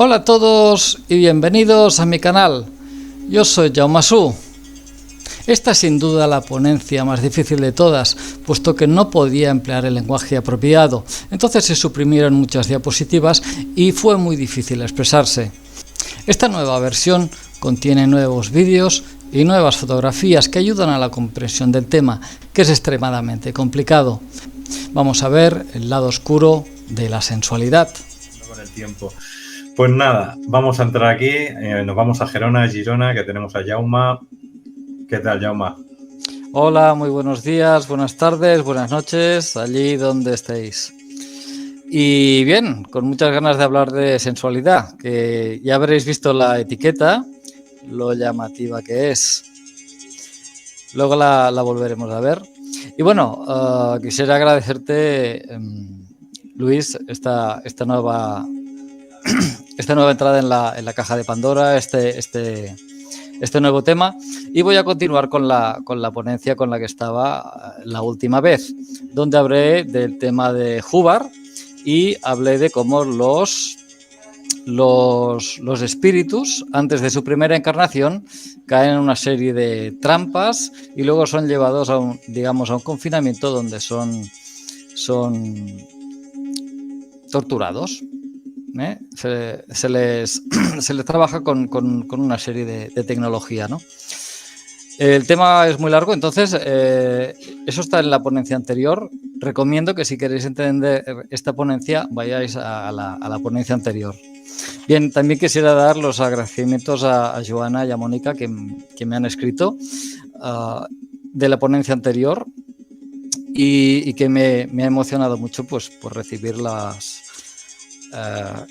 Hola a todos y bienvenidos a mi canal. Yo soy Jaume Su. Esta es sin duda la ponencia más difícil de todas, puesto que no podía emplear el lenguaje apropiado. Entonces se suprimieron muchas diapositivas y fue muy difícil expresarse. Esta nueva versión contiene nuevos vídeos y nuevas fotografías que ayudan a la comprensión del tema, que es extremadamente complicado. Vamos a ver el lado oscuro de la sensualidad. Con el tiempo. Pues nada, vamos a entrar aquí, nos vamos a Gerona, Girona, que tenemos a Jaume. ¿Qué tal, Jaume? Hola, muy buenos días, buenas tardes, buenas noches, allí donde estéis. Y bien, con muchas ganas de hablar de sensualidad, que ya habréis visto la etiqueta, lo llamativa que es. Luego la volveremos a ver. Y bueno, quisiera agradecerte, Luis, esta nueva entrada en la caja de Pandora, este nuevo tema, y voy a continuar con la ponencia con la que estaba la última vez, donde hablé del tema de Hubbard y hablé de cómo los espíritus, antes de su primera encarnación, caen en una serie de trampas y luego son llevados a un confinamiento donde son torturados. Se les trabaja con una serie de tecnología, ¿no? El tema es muy largo, entonces eso está en la ponencia anterior. Recomiendo que si queréis entender esta ponencia vayáis a la ponencia anterior. Bien, también quisiera dar los agradecimientos a Joana y a Mónica que me han escrito de la ponencia anterior y que me ha emocionado mucho pues, por recibir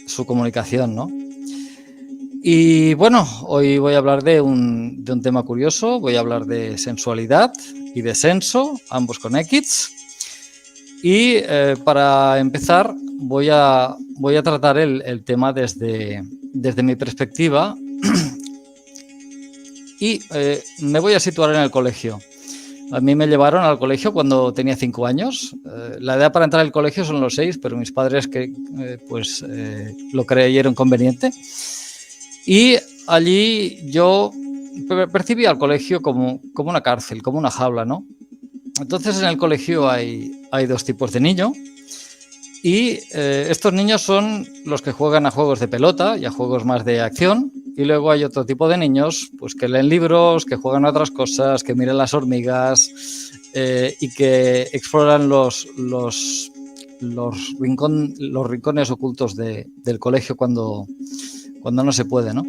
su comunicación, ¿no? Y bueno, hoy voy a hablar de un tema curioso, voy a hablar de sensualidad y de senso, ambos con X. Y para empezar voy a tratar el tema desde mi perspectiva y me voy a situar en el colegio. A mí me llevaron al colegio cuando tenía 5 años. La edad para entrar al colegio son los 6, pero mis padres lo creyeron conveniente. Y allí yo percibía al colegio como una cárcel, como una jaula, ¿no? Entonces en el colegio hay dos tipos de niños. Y estos niños son los que juegan a juegos de pelota y a juegos más de acción. Y luego hay otro tipo de niños pues, que leen libros, que juegan a otras cosas, que miran las hormigas y que exploran los rincones ocultos del colegio cuando no se puede, ¿no?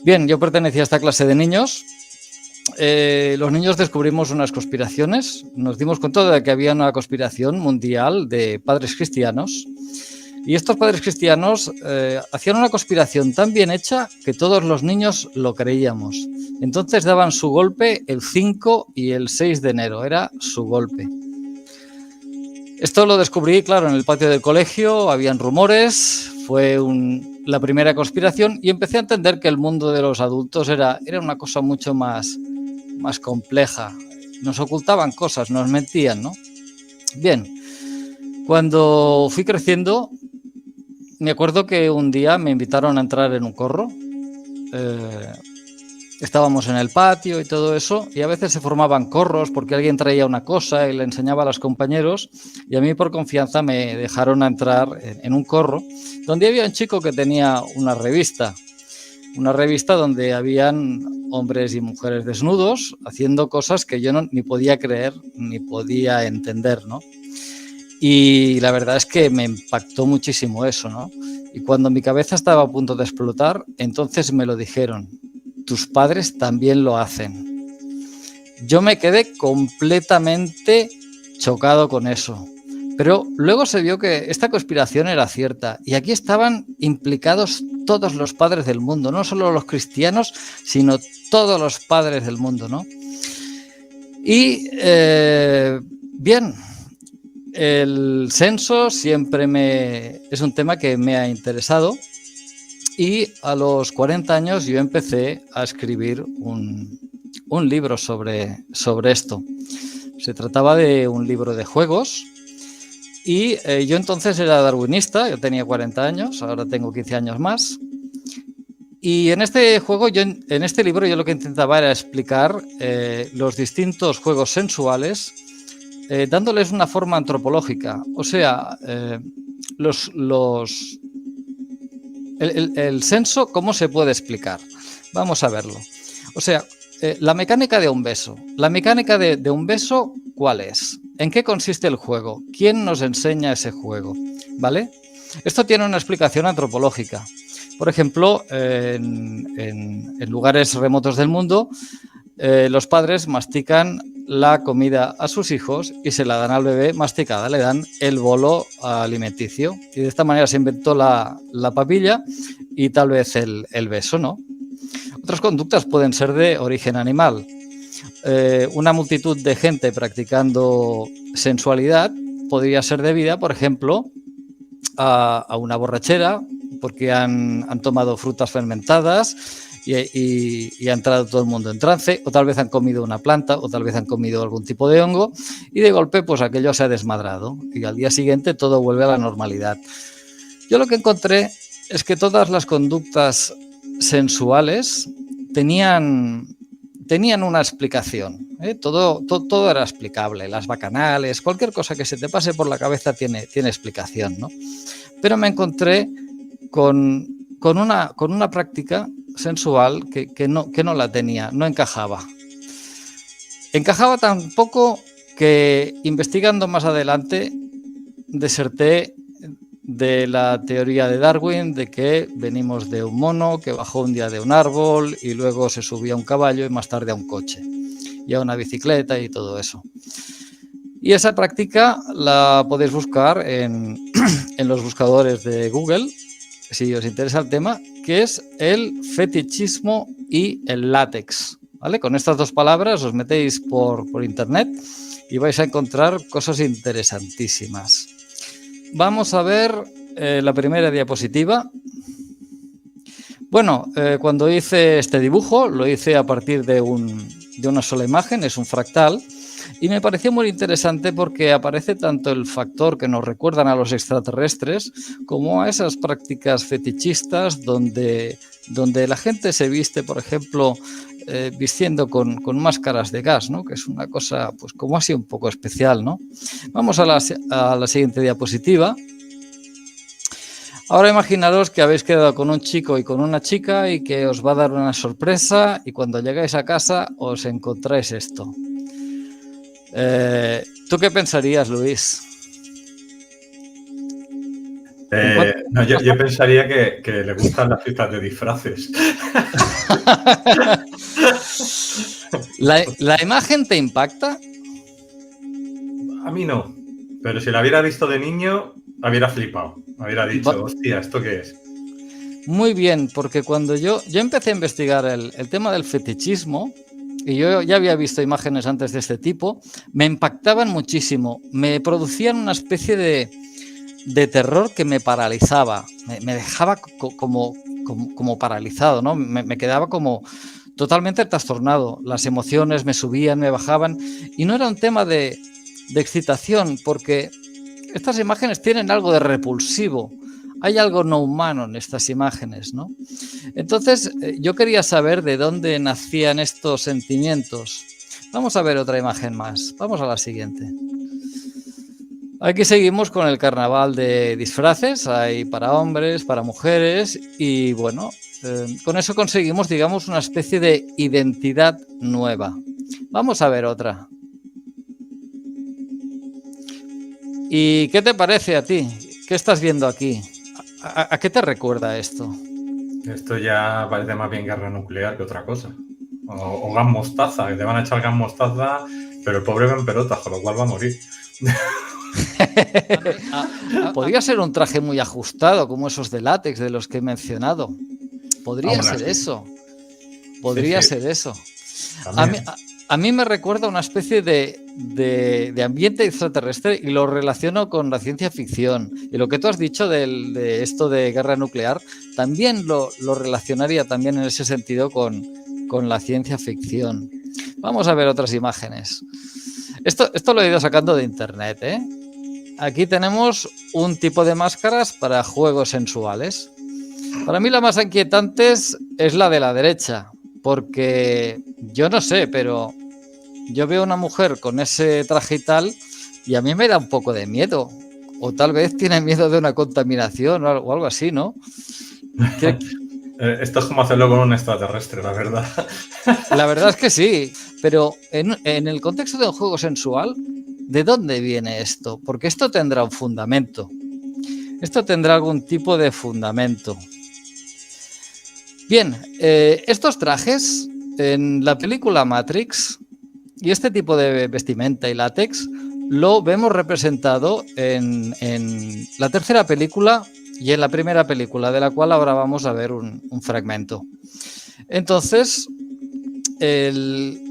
Bien, yo pertenecía a esta clase de niños. Los niños descubrimos unas conspiraciones, nos dimos cuenta de que había una conspiración mundial de padres cristianos y estos padres cristianos hacían una conspiración tan bien hecha que todos los niños lo creíamos. Entonces daban su golpe el 5 y el 6 de enero, era su golpe. Esto lo descubrí, claro, en el patio del colegio, habían rumores, fue la primera conspiración y empecé a entender que el mundo de los adultos era una cosa mucho más compleja. Nos ocultaban cosas, nos mentían, ¿no? Bien, cuando fui creciendo, me acuerdo que un día me invitaron a entrar en un corro. Estábamos en el patio y todo eso, y a veces se formaban corros porque alguien traía una cosa y le enseñaba a los compañeros, y a mí por confianza me dejaron entrar en un corro donde había un chico que tenía una revista donde habían hombres y mujeres desnudos haciendo cosas que yo ni podía creer ni podía entender, ¿no? Y la verdad es que me impactó muchísimo eso, ¿no? Y cuando mi cabeza estaba a punto de explotar, entonces me lo dijeron: tus padres también lo hacen. Yo me quedé completamente chocado con eso. Pero luego se vio que esta conspiración era cierta y aquí estaban implicados todos los padres del mundo, no solo los cristianos, sino todos los padres del mundo, ¿no? Y bien, el censo siempre es un tema que me ha interesado y a los 40 años yo empecé a escribir un libro sobre esto. Se trataba de un libro de juegos. Y yo entonces era darwinista, yo tenía 40 años, ahora tengo 15 años más, Y en este juego, en este libro, yo lo que intentaba era explicar los distintos juegos sensuales, dándoles una forma antropológica. O sea, el senso, ¿cómo se puede explicar? Vamos a verlo. O sea, la mecánica de un beso. La mecánica de un beso, ¿cuál es? ¿En qué consiste el juego? ¿Quién nos enseña ese juego? ¿Vale? Esto tiene una explicación antropológica. Por ejemplo, en lugares remotos del mundo, los padres mastican la comida a sus hijos y se la dan al bebé masticada, le dan el bolo alimenticio. Y de esta manera se inventó la papilla y tal vez el beso, ¿no? Otras conductas pueden ser de origen animal. Una multitud de gente practicando sensualidad podría ser debida, por ejemplo, a una borrachera, porque han tomado frutas fermentadas y ha entrado todo el mundo en trance, o tal vez han comido una planta, o tal vez han comido algún tipo de hongo, y de golpe pues aquello se ha desmadrado, y al día siguiente todo vuelve a la normalidad. Yo lo que encontré es que todas las conductas sensuales tenían una explicación, ¿eh? Todo era explicable, las bacanales, cualquier cosa que se te pase por la cabeza tiene explicación, ¿no? Pero me encontré con una práctica sensual que no la tenía, no encajaba. Encajaba tan poco que, investigando más adelante, deserté de la teoría de Darwin de que venimos de un mono que bajó un día de un árbol y luego se subía a un caballo y más tarde a un coche y a una bicicleta y todo eso. Y esa práctica la podéis buscar en los buscadores de Google, si os interesa el tema, que es el fetichismo y el látex, ¿vale? Con estas dos palabras os metéis por internet y vais a encontrar cosas interesantísimas. Vamos a ver la primera diapositiva. Bueno, cuando hice este dibujo, lo hice a partir de una sola imagen, es un fractal, y me pareció muy interesante porque aparece tanto el factor que nos recuerdan a los extraterrestres como a esas prácticas fetichistas donde la gente se viste, por ejemplo, vistiendo con máscaras de gas, ¿no? Que es una cosa, pues como así un poco especial, ¿no? Vamos a la siguiente diapositiva. Ahora imaginaros que habéis quedado con un chico y con una chica y que os va a dar una sorpresa y cuando llegáis a casa os encontráis esto. ¿Tú qué pensarías, Luis? No, yo pensaría que le gustan las fiestas de disfraces. ¿La imagen te impacta? A mí no, pero si la hubiera visto de niño, hubiera flipado. Hubiera dicho, hostia, ¿esto qué es? Muy bien, porque cuando yo empecé a investigar el tema del fetichismo, y yo ya había visto imágenes antes de este tipo, me impactaban muchísimo, me producían una especie de terror que me paralizaba, me dejaba como paralizado, ¿no? Me quedaba como totalmente trastornado, las emociones me subían, me bajaban, y no era un tema de excitación, porque estas imágenes tienen algo de repulsivo, hay algo no humano en estas imágenes, ¿no? Entonces, yo quería saber de dónde nacían estos sentimientos. Vamos a ver otra imagen más. Vamos a la siguiente. Aquí seguimos con el carnaval de disfraces. Hay para hombres, para mujeres y, bueno, con eso conseguimos, digamos, una especie de identidad nueva. Vamos a ver otra. ¿Y qué te parece a ti? ¿Qué estás viendo aquí? ¿A qué te recuerda esto? Esto ya parece más bien guerra nuclear que otra cosa. O gas mostaza, que te van a echar gas mostaza, pero el pobre va en pelotas, con lo cual va a morir. Podría ser un traje muy ajustado, como esos de látex de los que he mencionado. Podría ser eso. Podría ser eso. A mí me recuerda una especie de ambiente extraterrestre y lo relaciono con la ciencia ficción. Y lo que tú has dicho de esto de guerra nuclear, también lo relacionaría también en ese sentido con la ciencia ficción. Vamos a ver otras imágenes. Esto lo he ido sacando de internet, ¿eh? Aquí tenemos un tipo de máscaras para juegos sensuales. Para mí las más inquietantes es la de la derecha, porque yo no sé, pero yo veo una mujer con ese traje y tal, y a mí me da un poco de miedo. O tal vez tiene miedo de una contaminación o algo así, ¿no? Esto es como hacerlo con un extraterrestre, la verdad. La verdad es que sí, pero en el contexto de un juego sensual, ¿de dónde viene esto? Porque esto tendrá un fundamento. Esto tendrá algún tipo de fundamento. Bien, estos trajes en la película Matrix y este tipo de vestimenta y látex lo vemos representado en la tercera película y en la primera película, de la cual ahora vamos a ver un fragmento. Entonces,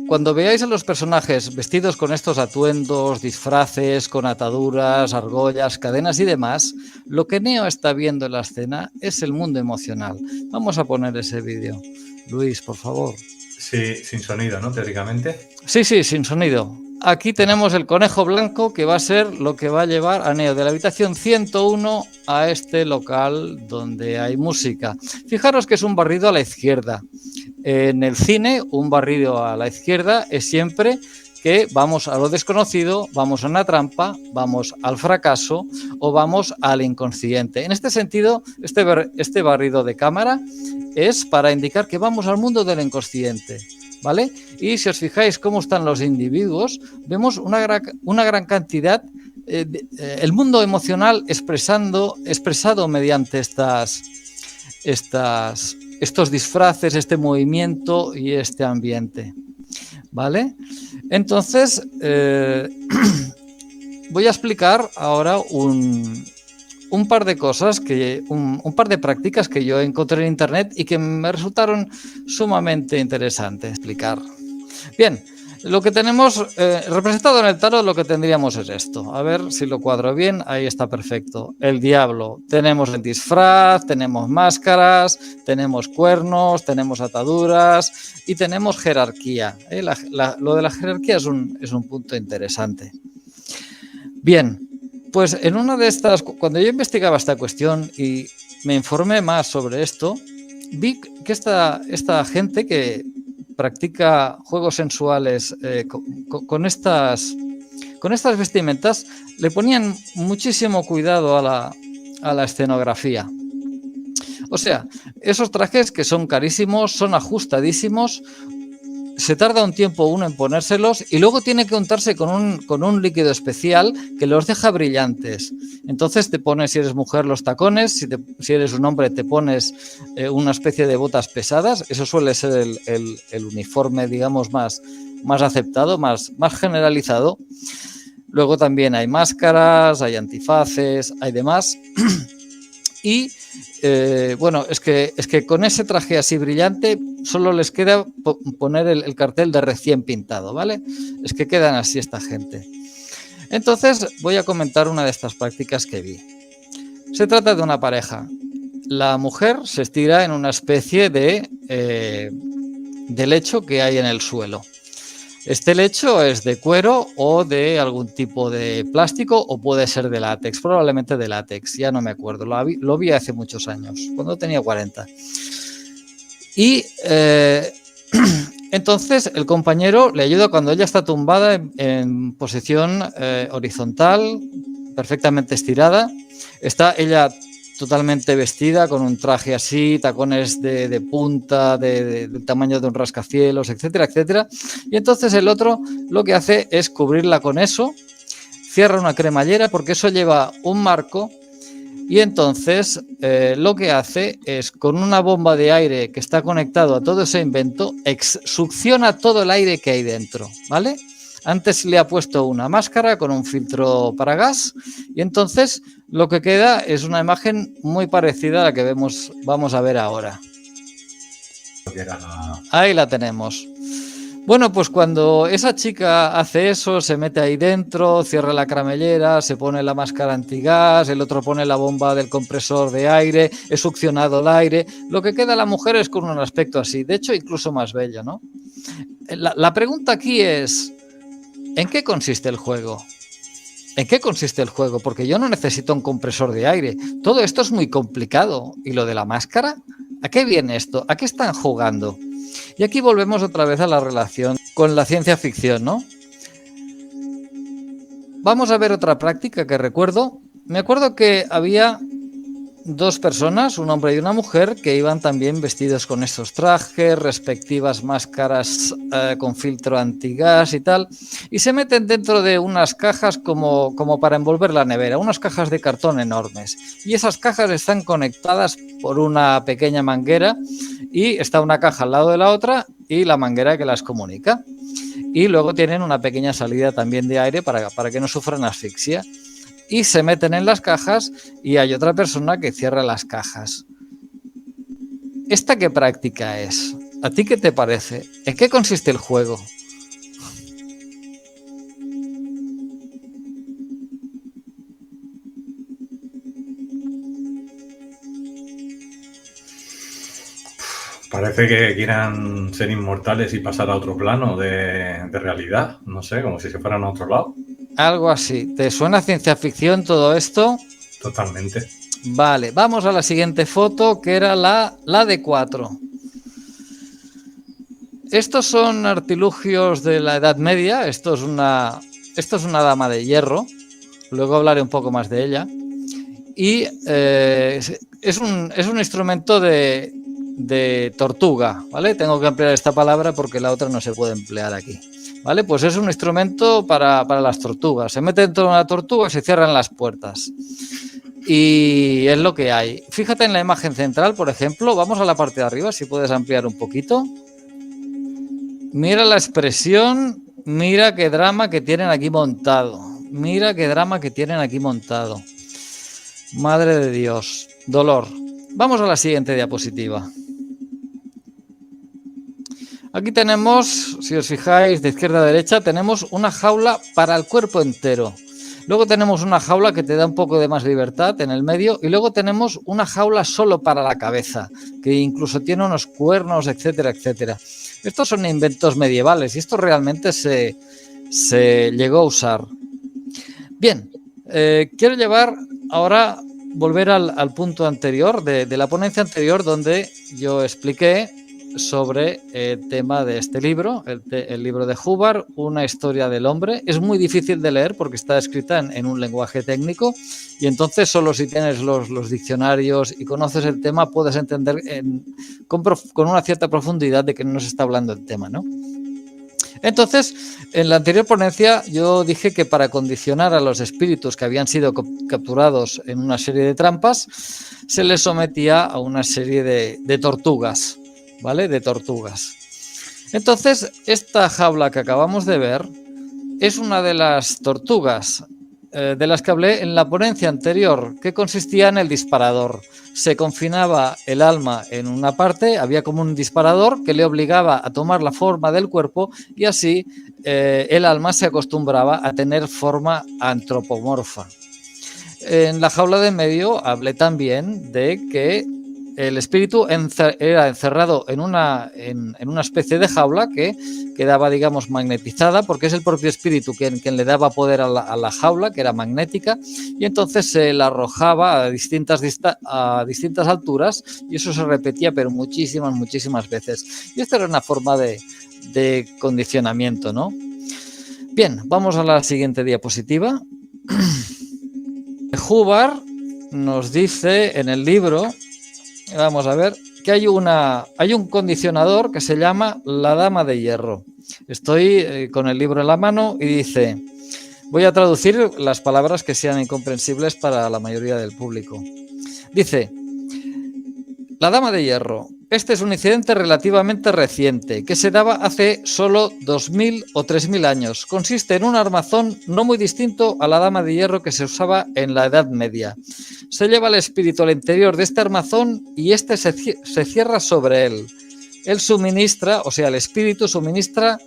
cuando veáis a los personajes vestidos con estos atuendos, disfraces, con ataduras, argollas, cadenas y demás, lo que Neo está viendo en la escena es el mundo emocional. Vamos a poner ese vídeo. Luis, por favor. Sí, sin sonido, ¿no? Teóricamente. Sí, sin sonido. Aquí tenemos el conejo blanco que va a ser lo que va a llevar a Neo de la habitación 101 a este local donde hay música. Fijaros que es un barrido a la izquierda. En el cine, un barrido a la izquierda es siempre que vamos a lo desconocido, vamos a una trampa, vamos al fracaso o vamos al inconsciente. En este sentido, este barrido de cámara es para indicar que vamos al mundo del inconsciente, ¿vale? Y si os fijáis cómo están los individuos, vemos una gran cantidad, el mundo emocional expresado mediante estos disfraces, este movimiento y este ambiente, ¿vale? Entonces, voy a explicar ahora un par de cosas, un par de prácticas que yo encontré en internet y que me resultaron sumamente interesantes explicar. Bien, lo que tenemos representado en el tarot, lo que tendríamos es esto. A ver si lo cuadro bien. Ahí está perfecto. El diablo. Tenemos el disfraz, tenemos máscaras, tenemos cuernos, tenemos ataduras y tenemos jerarquía. Lo de la jerarquía es un punto interesante. Bien, pues en una de estas, cuando yo investigaba esta cuestión y me informé más sobre esto, vi que esta gente que practica juegos sensuales con estas vestimentas le ponían muchísimo cuidado a la escenografía. O sea, esos trajes que son carísimos, son ajustadísimos, se tarda un tiempo uno en ponérselos y luego tiene que untarse con un líquido especial que los deja brillantes. Entonces te pones, si eres mujer, los tacones, si eres un hombre te pones una especie de botas pesadas. Eso suele ser el uniforme, digamos, más aceptado, más generalizado. Luego también hay máscaras, hay antifaces, hay demás. Y bueno, es que con ese traje así brillante solo les queda poner el cartel de recién pintado, ¿vale? Es que quedan así esta gente. Entonces voy a comentar una de estas prácticas que vi. Se trata de una pareja. La mujer se estira en una especie de lecho que hay en el suelo. Este lecho es de cuero o de algún tipo de plástico o puede ser de látex, probablemente de látex, ya no me acuerdo, lo vi hace muchos años, cuando tenía 40. Y entonces el compañero le ayuda cuando ella está tumbada en posición horizontal, perfectamente estirada. Está ella totalmente vestida con un traje así, tacones de punta, del tamaño de un rascacielos, etcétera, etcétera. Y entonces el otro lo que hace es cubrirla con eso, cierra una cremallera porque eso lleva un marco y entonces lo que hace es con una bomba de aire que está conectado a todo ese invento, succiona todo el aire que hay dentro, ¿vale? Antes le ha puesto una máscara con un filtro para gas y entonces lo que queda es una imagen muy parecida a la que vamos a ver ahora. Ahí la tenemos. Bueno, pues cuando esa chica hace eso, se mete ahí dentro, cierra la cremallera, se pone la máscara antigas, el otro pone la bomba del compresor de aire, es succionado el aire, lo que queda la mujer es con un aspecto así, de hecho incluso más bello, ¿no? La pregunta aquí es, ¿en qué consiste el juego? ¿En qué consiste el juego? Porque yo no necesito un compresor de aire. Todo esto es muy complicado. ¿Y lo de la máscara? ¿A qué viene esto? ¿A qué están jugando? Y aquí volvemos otra vez a la relación con la ciencia ficción, ¿no? Vamos a ver otra práctica que recuerdo. Me acuerdo que había dos personas, un hombre y una mujer, que iban también vestidos con estos trajes, respectivas máscaras con filtro antigas y tal, y se meten dentro de unas cajas como para envolver la nevera, unas cajas de cartón enormes. Y esas cajas están conectadas por una pequeña manguera y está una caja al lado de la otra y la manguera que las comunica. Y luego tienen una pequeña salida también de aire para que no sufran asfixia. Y se meten en las cajas y hay otra persona que cierra las cajas. ¿Esta qué práctica es? ¿A ti qué te parece? ¿En qué consiste el juego? Parece que quieran ser inmortales y pasar a otro plano de realidad. No sé, como si se fueran a otro lado. Algo así. ¿Te suena ciencia ficción todo esto? Totalmente. Vale, vamos a la siguiente foto, que era la de 4. Estos son artilugios de la Edad Media. Esto es una dama de hierro. Luego hablaré un poco más de ella. Y es un instrumento de tortuga, ¿vale? Tengo que emplear esta palabra porque la otra no se puede emplear aquí, ¿vale? Pues es un instrumento para las tortugas. Se mete dentro de una tortuga y se cierran las puertas. Y es lo que hay. Fíjate en la imagen central, por ejemplo. Vamos a la parte de arriba, si puedes ampliar un poquito. Mira la expresión, mira qué drama que tienen aquí montado. Mira qué drama que tienen aquí montado. Madre de Dios, dolor. Vamos a la siguiente diapositiva. Aquí tenemos, si os fijáis de izquierda a derecha, tenemos una jaula para el cuerpo entero. Luego tenemos una jaula que te da un poco de más libertad en el medio y luego tenemos una jaula solo para la cabeza, que incluso tiene unos cuernos, etcétera, etcétera. Estos son inventos medievales y esto realmente se llegó a usar. Bien, quiero volver al punto anterior de la ponencia anterior donde yo expliqué sobre el tema de este libro, el libro de Hubbard, Una historia del hombre. Es muy difícil de leer porque está escrita en un lenguaje técnico y entonces solo si tienes los diccionarios y conoces el tema puedes entender con una cierta profundidad de qué nos está hablando el tema, ¿no? Entonces, en la anterior ponencia yo dije que para condicionar a los espíritus que habían sido capturados en una serie de trampas, se les sometía a una serie de tortugas, ¿vale? De tortugas. Entonces, esta jaula que acabamos de ver es una de las tortugas de las que hablé en la ponencia anterior, que consistía en el disparador. Se confinaba el alma en una parte, había como un disparador que le obligaba a tomar la forma del cuerpo y así el alma se acostumbraba a tener forma antropomorfa. En la jaula de en medio hablé también de que el espíritu era encerrado en una especie de jaula que quedaba, digamos, magnetizada, porque es el propio espíritu quien le daba poder a la jaula, que era magnética, y entonces se la arrojaba a distintas alturas, y eso se repetía, pero muchísimas veces. Y esta era una forma de condicionamiento, ¿no? Bien, vamos a la siguiente diapositiva. Hubbard nos dice en el libro, vamos a ver, que hay un condicionador que se llama la Dama de Hierro. Estoy con el libro en la mano y dice, voy a traducir las palabras que sean incomprensibles para la mayoría del público. Dice, la Dama de Hierro. Este es un incidente relativamente reciente, que se daba hace solo 2000 o 3000 años. Consiste en un armazón no muy distinto a la Dama de Hierro que se usaba en la Edad Media. Se lleva el espíritu al interior de este armazón y este se cierra sobre él. Él suministra, o sea, el espíritu suministra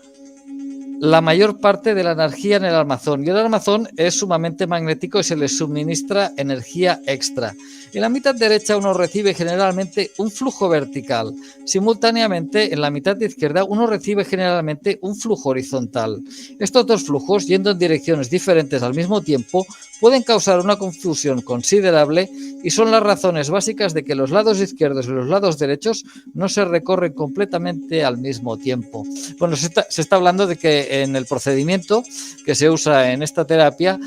la mayor parte de la energía en el armazón. Y el armazón es sumamente magnético y se le suministra energía extra. En la mitad derecha uno recibe generalmente un flujo vertical. Simultáneamente, en la mitad izquierda uno recibe generalmente un flujo horizontal. Estos dos flujos, yendo en direcciones diferentes al mismo tiempo, pueden causar una confusión considerable y son las razones básicas de que los lados izquierdos y los lados derechos no se recorren completamente al mismo tiempo. Bueno, se está hablando de que en el procedimiento que se usa en esta terapia,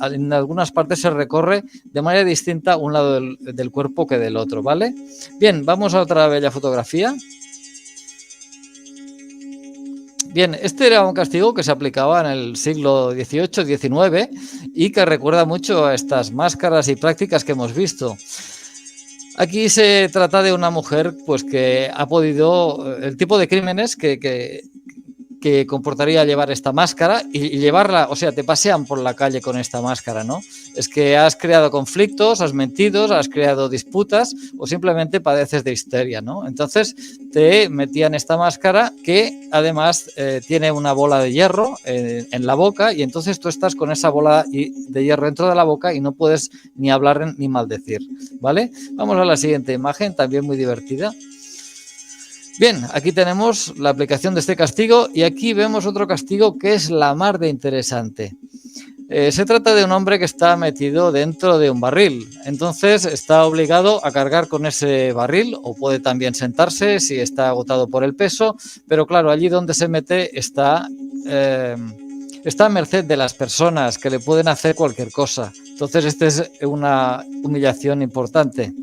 en algunas partes se recorre de manera distinta un lado del cuerpo que del otro, ¿vale? Bien, vamos a otra bella fotografía. Bien, este era un castigo que se aplicaba en el siglo XVIII-XIX y que recuerda mucho a estas máscaras y prácticas que hemos visto. Aquí se trata de una mujer pues que ha podido, el tipo de crímenes que comportaría llevar esta máscara y llevarla, o sea, te pasean por la calle con esta máscara, ¿no? Es que has creado conflictos, has mentido, has creado disputas o simplemente padeces de histeria, ¿no? Entonces te metían esta máscara que además tiene una bola de hierro en la boca y entonces tú estás con esa bola de hierro dentro de la boca y no puedes ni hablar ni maldecir, ¿vale? Vamos a la siguiente imagen, también muy divertida. Bien, aquí tenemos la aplicación de este castigo y aquí vemos otro castigo que es la mar de interesante. Se trata de un hombre que está metido dentro de un barril, entonces está obligado a cargar con ese barril o puede también sentarse si está agotado por el peso, pero claro, allí donde se mete está a merced de las personas que le pueden hacer cualquier cosa. Entonces esta es una humillación importante.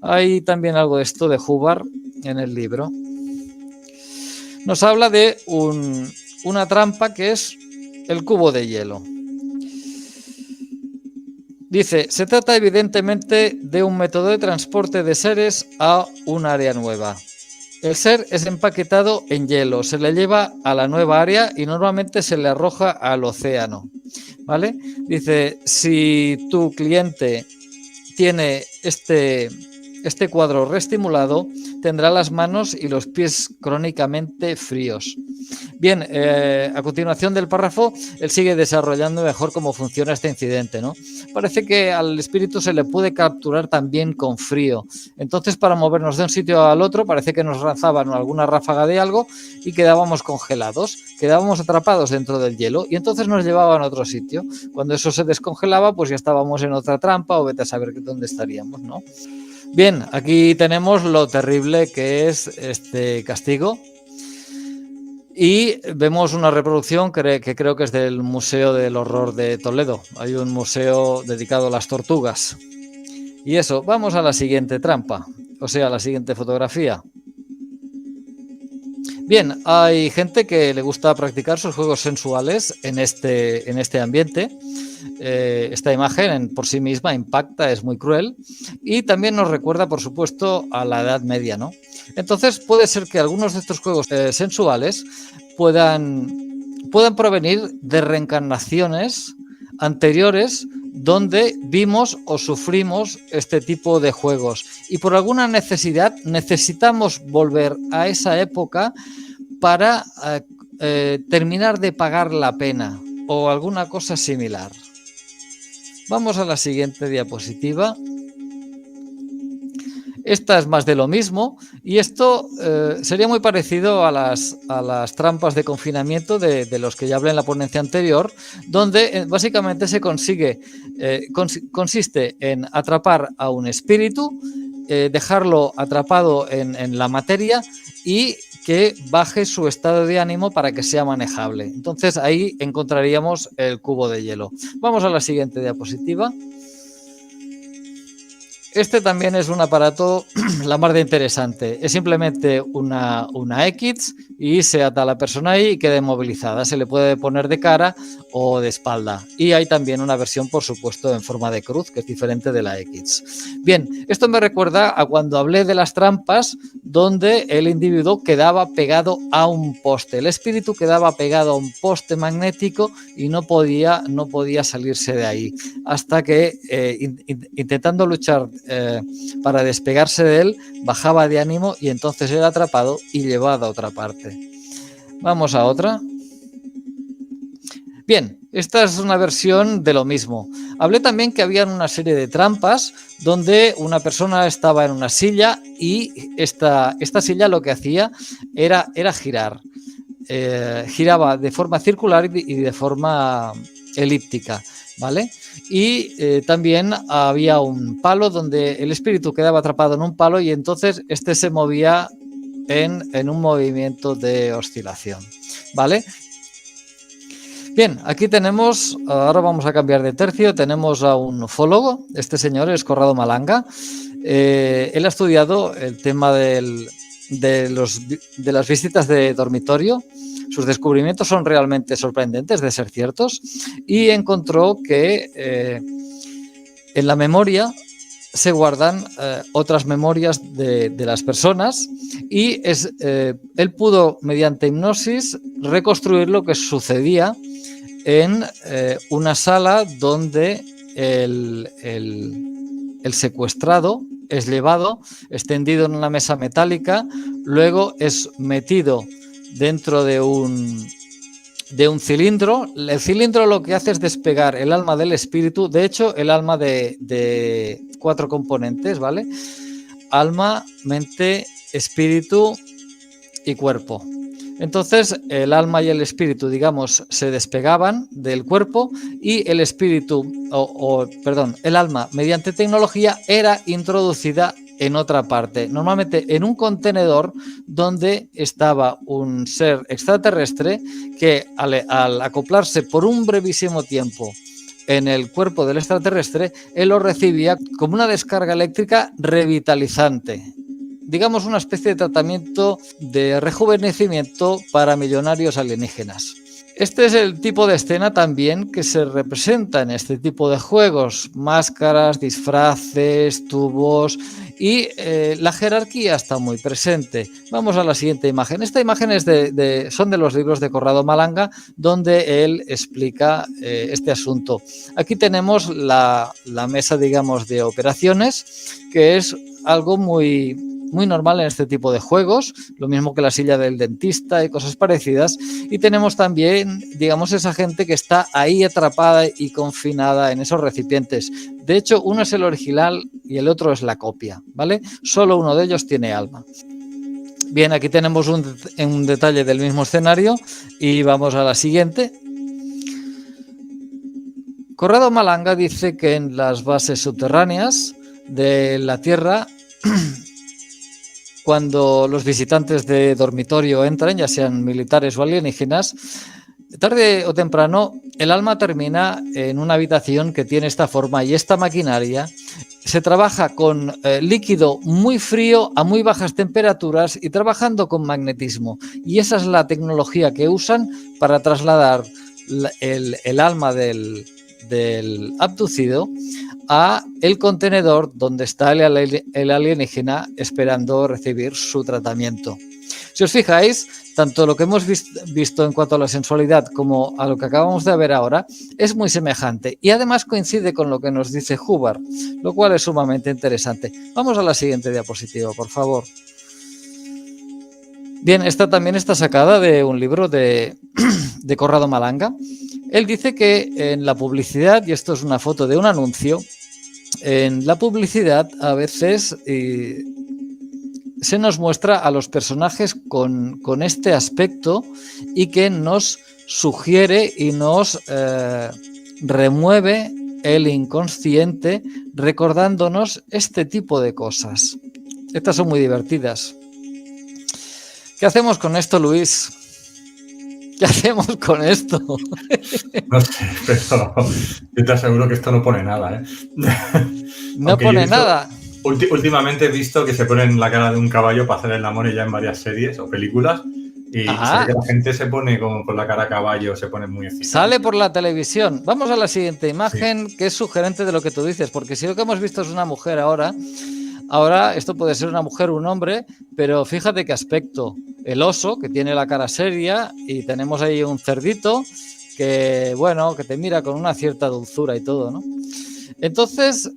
Hay también algo de esto de Hubbard en el libro. Nos habla de una trampa que es el cubo de hielo. Dice, se trata evidentemente de un método de transporte de seres a un área nueva. El ser es empaquetado en hielo, se le lleva a la nueva área y normalmente se le arroja al océano, ¿vale? Dice, si tu cliente tiene este cuadro reestimulado, tendrá las manos y los pies crónicamente fríos. Bien, a continuación del párrafo, él sigue desarrollando mejor cómo funciona este incidente, ¿no? Parece que al espíritu se le puede capturar también con frío. Entonces, para movernos de un sitio al otro, parece que nos lanzaban alguna ráfaga de algo y quedábamos congelados, quedábamos atrapados dentro del hielo y entonces nos llevaban a otro sitio. Cuando eso se descongelaba, pues ya estábamos en otra trampa o vete a saber dónde estaríamos, ¿no? Bien, aquí tenemos lo terrible que es este castigo y vemos una reproducción que creo que es del Museo del Horror de Toledo. Hay un museo dedicado a las tortugas. Y eso, vamos a la siguiente trampa, o sea, a la siguiente fotografía. Bien, hay gente que le gusta practicar sus juegos sensuales en este ambiente. Esta imagen por sí misma impacta, es muy cruel y también nos recuerda, por supuesto, a la Edad Media, ¿no? Entonces puede ser que algunos de estos juegos sensuales puedan provenir de reencarnaciones anteriores donde vimos o sufrimos este tipo de juegos y por alguna necesidad necesitamos volver a esa época para terminar de pagar la pena o alguna cosa similar. Vamos a la siguiente diapositiva. Esta es más de lo mismo y esto sería muy parecido a las trampas de confinamiento de los que ya hablé en la ponencia anterior, donde básicamente se consiste en atrapar a un espíritu, dejarlo atrapado en la materia y que baje su estado de ánimo para que sea manejable. Entonces ahí encontraríamos el cubo de hielo. Vamos a la siguiente diapositiva. Este también es un aparato la mar de interesante. Es simplemente una X y se ata a la persona ahí y queda inmovilizada. Se le puede poner de cara o de espalda. Y hay también una versión, por supuesto, en forma de cruz, que es diferente de la X. Bien, esto me recuerda a cuando hablé de las trampas donde el individuo quedaba pegado a un poste. El espíritu quedaba pegado a un poste magnético y no podía salirse de ahí. Hasta que, intentando luchar para despegarse de él, bajaba de ánimo y entonces era atrapado y llevado a otra parte. Vamos a otra. Bien, esta es una versión de lo mismo. Hablé también que había una serie de trampas donde una persona estaba en una silla y esta silla lo que hacía era girar. Giraba de forma circular y de forma elíptica, ¿vale? Y también había un palo donde el espíritu quedaba atrapado en un palo y entonces este se movía en un movimiento de oscilación, ¿vale? Bien, aquí tenemos, ahora vamos a cambiar de tercio, tenemos a un ufólogo, este señor es Corrado Malanga. Él ha estudiado el tema de las visitas de dormitorio. Sus descubrimientos son realmente sorprendentes de ser ciertos y encontró que en la memoria se guardan otras memorias de las personas y él pudo, mediante hipnosis, reconstruir lo que sucedía en una sala donde el secuestrado es llevado, extendido en una mesa metálica, luego es metido dentro de un cilindro. El cilindro lo que hace es despegar el alma del espíritu. De hecho, el alma de 4 componentes, ¿vale? Alma, mente, espíritu y cuerpo. Entonces, el alma y el espíritu, digamos, se despegaban del cuerpo y el espíritu, el alma, mediante tecnología, era introducida en otra parte, normalmente en un contenedor donde estaba un ser extraterrestre que al acoplarse por un brevísimo tiempo en el cuerpo del extraterrestre, él lo recibía como una descarga eléctrica revitalizante. Digamos, una especie de tratamiento de rejuvenecimiento para millonarios alienígenas. Este es el tipo de escena también que se representa en este tipo de juegos. Máscaras, disfraces, tubos y la jerarquía está muy presente. Vamos a la siguiente imagen. Esta imagen son de los libros de Corrado Malanga, donde él explica este asunto. Aquí tenemos la mesa, digamos, de operaciones, que es algo muy normal en este tipo de juegos, lo mismo que la silla del dentista y cosas parecidas. Y tenemos también, digamos, esa gente que está ahí atrapada y confinada en esos recipientes. De hecho, uno es el original y el otro es la copia, ¿vale? Solo uno de ellos tiene alma. Bien, aquí tenemos un detalle del mismo escenario y vamos a la siguiente. Corrado Malanga dice que en las bases subterráneas de la Tierra, cuando los visitantes de dormitorio entran, ya sean militares o alienígenas, tarde o temprano el alma termina en una habitación que tiene esta forma y esta maquinaria. Se trabaja con líquido muy frío a muy bajas temperaturas y trabajando con magnetismo. Y esa es la tecnología que usan para trasladar el alma del abducido a el contenedor donde está el alienígena esperando recibir su tratamiento. Si os fijáis, tanto lo que hemos visto en cuanto a la sensualidad como a lo que acabamos de ver ahora es muy semejante y además coincide con lo que nos dice Hubbard, lo cual es sumamente interesante. Vamos a la siguiente diapositiva, por favor. Bien, esta también está sacada de un libro de Corrado Malanga. Él dice que en la publicidad, y esto es una foto de un anuncio, en la publicidad a veces se nos muestra a los personajes con este aspecto y que nos sugiere y nos remueve el inconsciente recordándonos este tipo de cosas. Estas son muy divertidas. ¿Qué hacemos con esto, Luis? ¿Qué hacemos con esto? No sé, pero yo te aseguro que esto no pone nada, ¿eh? No pone nada. Últimamente he visto que se ponen la cara de un caballo para hacer el amor ya en varias series o películas y sé que la gente se pone con la cara a caballo, se pone muy excitante. Sale por la televisión. Vamos a la siguiente imagen, sí, que es sugerente de lo que tú dices, porque si lo que hemos visto es una mujer ahora esto puede ser una mujer o un hombre, pero fíjate qué aspecto. El oso, que tiene la cara seria, y tenemos ahí un cerdito que, bueno, que te mira con una cierta dulzura y todo, ¿no? Entonces,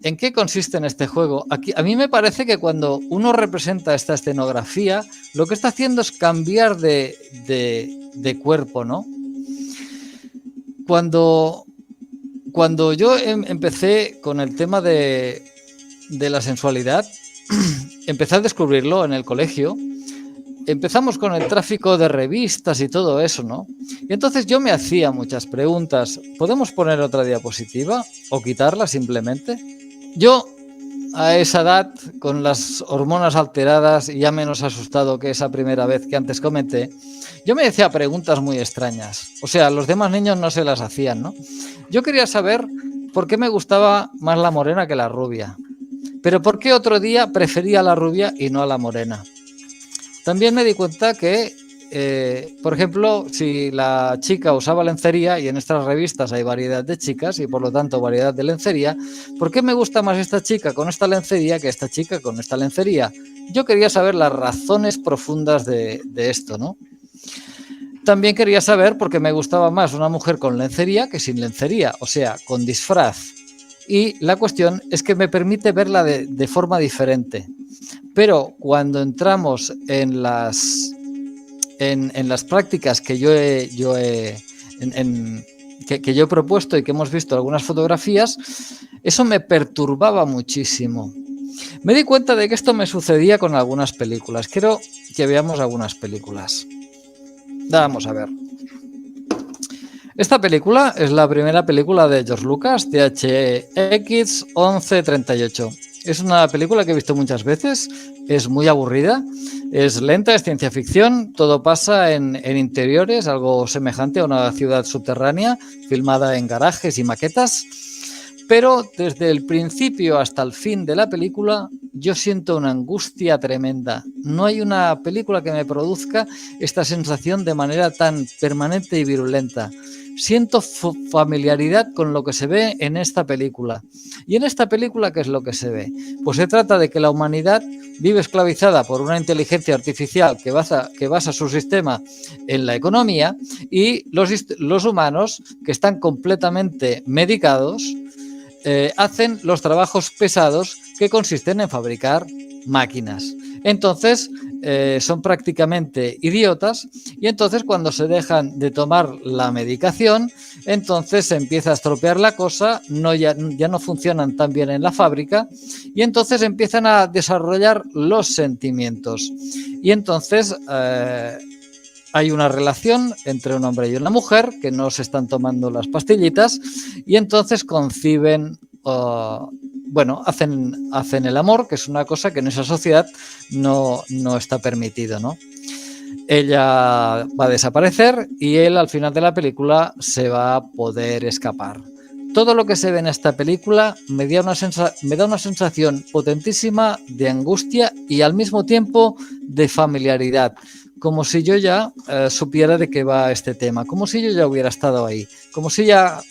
¿en qué consiste en este juego? Aquí, a mí me parece que cuando uno representa esta escenografía, lo que está haciendo es cambiar de cuerpo, ¿no? cuando yo empecé con el tema de la sensualidad, empecé a descubrirlo en el colegio. Empezamos con el tráfico de revistas y todo eso, ¿no? Y entonces yo me hacía muchas preguntas. ¿Podemos poner otra diapositiva o quitarla simplemente? Yo, a esa edad, con las hormonas alteradas y ya menos asustado que esa primera vez que antes comenté, yo me hacía preguntas muy extrañas. O sea, los demás niños no se las hacían, ¿no? Yo quería saber por qué me gustaba más la morena que la rubia. Pero por qué otro día prefería a la rubia y no a la morena. También me di cuenta que, por ejemplo, si la chica usaba lencería, y en estas revistas hay variedad de chicas y por lo tanto variedad de lencería, ¿por qué me gusta más esta chica con esta lencería que esta chica con esta lencería? Yo quería saber las razones profundas de esto, ¿no? También quería saber por qué me gustaba más una mujer con lencería que sin lencería, o sea, con disfraz. Y la cuestión es que me permite verla de forma diferente. Pero cuando entramos en las prácticas que yo he propuesto y que hemos visto algunas fotografías, eso me perturbaba muchísimo. Me di cuenta de que esto me sucedía con algunas películas. Quiero que veamos algunas películas. Vamos a ver. Esta película es la primera película de George Lucas, THX 1138. Es una película que he visto muchas veces, es muy aburrida, es lenta, es ciencia ficción, todo pasa en interiores, algo semejante a una ciudad subterránea, filmada en garajes y maquetas, pero desde el principio hasta el fin de la película yo siento una angustia tremenda. No hay una película que me produzca esta sensación de manera tan permanente y virulenta. Siento familiaridad con lo que se ve en esta película. ¿Y en esta película qué es lo que se ve? Pues se trata de que la humanidad vive esclavizada por una inteligencia artificial que basa su sistema en la economía, y los humanos, que están completamente medicados, hacen los trabajos pesados que consisten en fabricar máquinas. Entonces son prácticamente idiotas, y entonces cuando se dejan de tomar la medicación, entonces se empieza a estropear la cosa, ya no funcionan tan bien en la fábrica, y entonces empiezan a desarrollar los sentimientos. Y entonces hay una relación entre un hombre y una mujer que no se están tomando las pastillitas, y entonces conciben, hacen el amor, que es una cosa que en esa sociedad no está permitido, ¿no? Ella va a desaparecer y él al final de la película se va a poder escapar. Todo lo que se ve en esta película me da una sensación potentísima de angustia y al mismo tiempo de familiaridad, como si yo ya supiera de qué va este tema, como si yo ya hubiera estado ahí, como si ya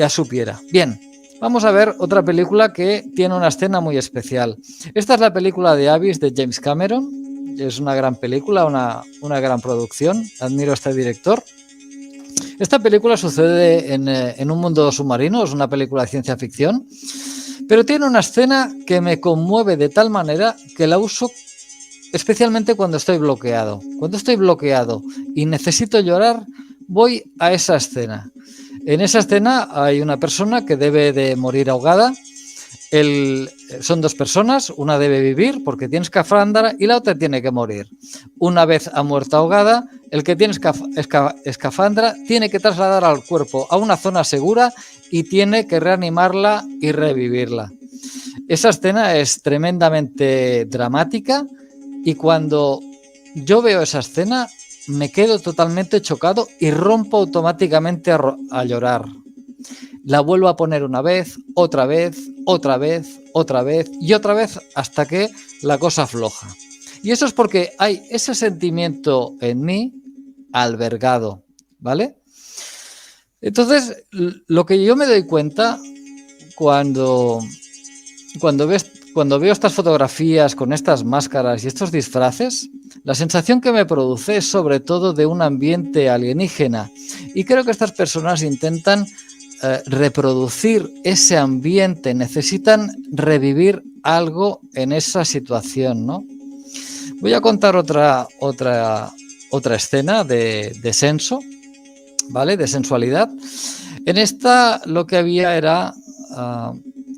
supiera. Bien, vamos a ver otra película que tiene una escena muy especial. Esta es la película de Abyss de James Cameron. Es una gran película, una gran producción. Admiro a este director. Esta película sucede en un mundo submarino, es una película de ciencia ficción, pero tiene una escena que me conmueve de tal manera que la uso especialmente cuando estoy bloqueado. Cuando estoy bloqueado y necesito llorar, voy a esa escena. En esa escena hay una persona que debe de morir ahogada. Son dos personas, una debe vivir porque tiene escafandra y la otra tiene que morir. Una vez ha muerto ahogada, el que tiene escafandra tiene que trasladar al cuerpo a una zona segura y tiene que reanimarla y revivirla. Esa escena es tremendamente dramática y cuando yo veo esa escena me quedo totalmente chocado y rompo automáticamente a llorar. La vuelvo a poner una vez, otra vez, otra vez, otra vez y otra vez hasta que la cosa afloja. Y eso es porque hay ese sentimiento en mí albergado, ¿vale? Entonces, lo que yo me doy cuenta cuando veo estas fotografías con estas máscaras y estos disfraces, la sensación que me produce es sobre todo de un ambiente alienígena. Y creo que estas personas intentan reproducir ese ambiente, necesitan revivir algo en esa situación, ¿no? Voy a contar otra escena de Senso. ¿vale? De sensualidad. En esta lo que había era...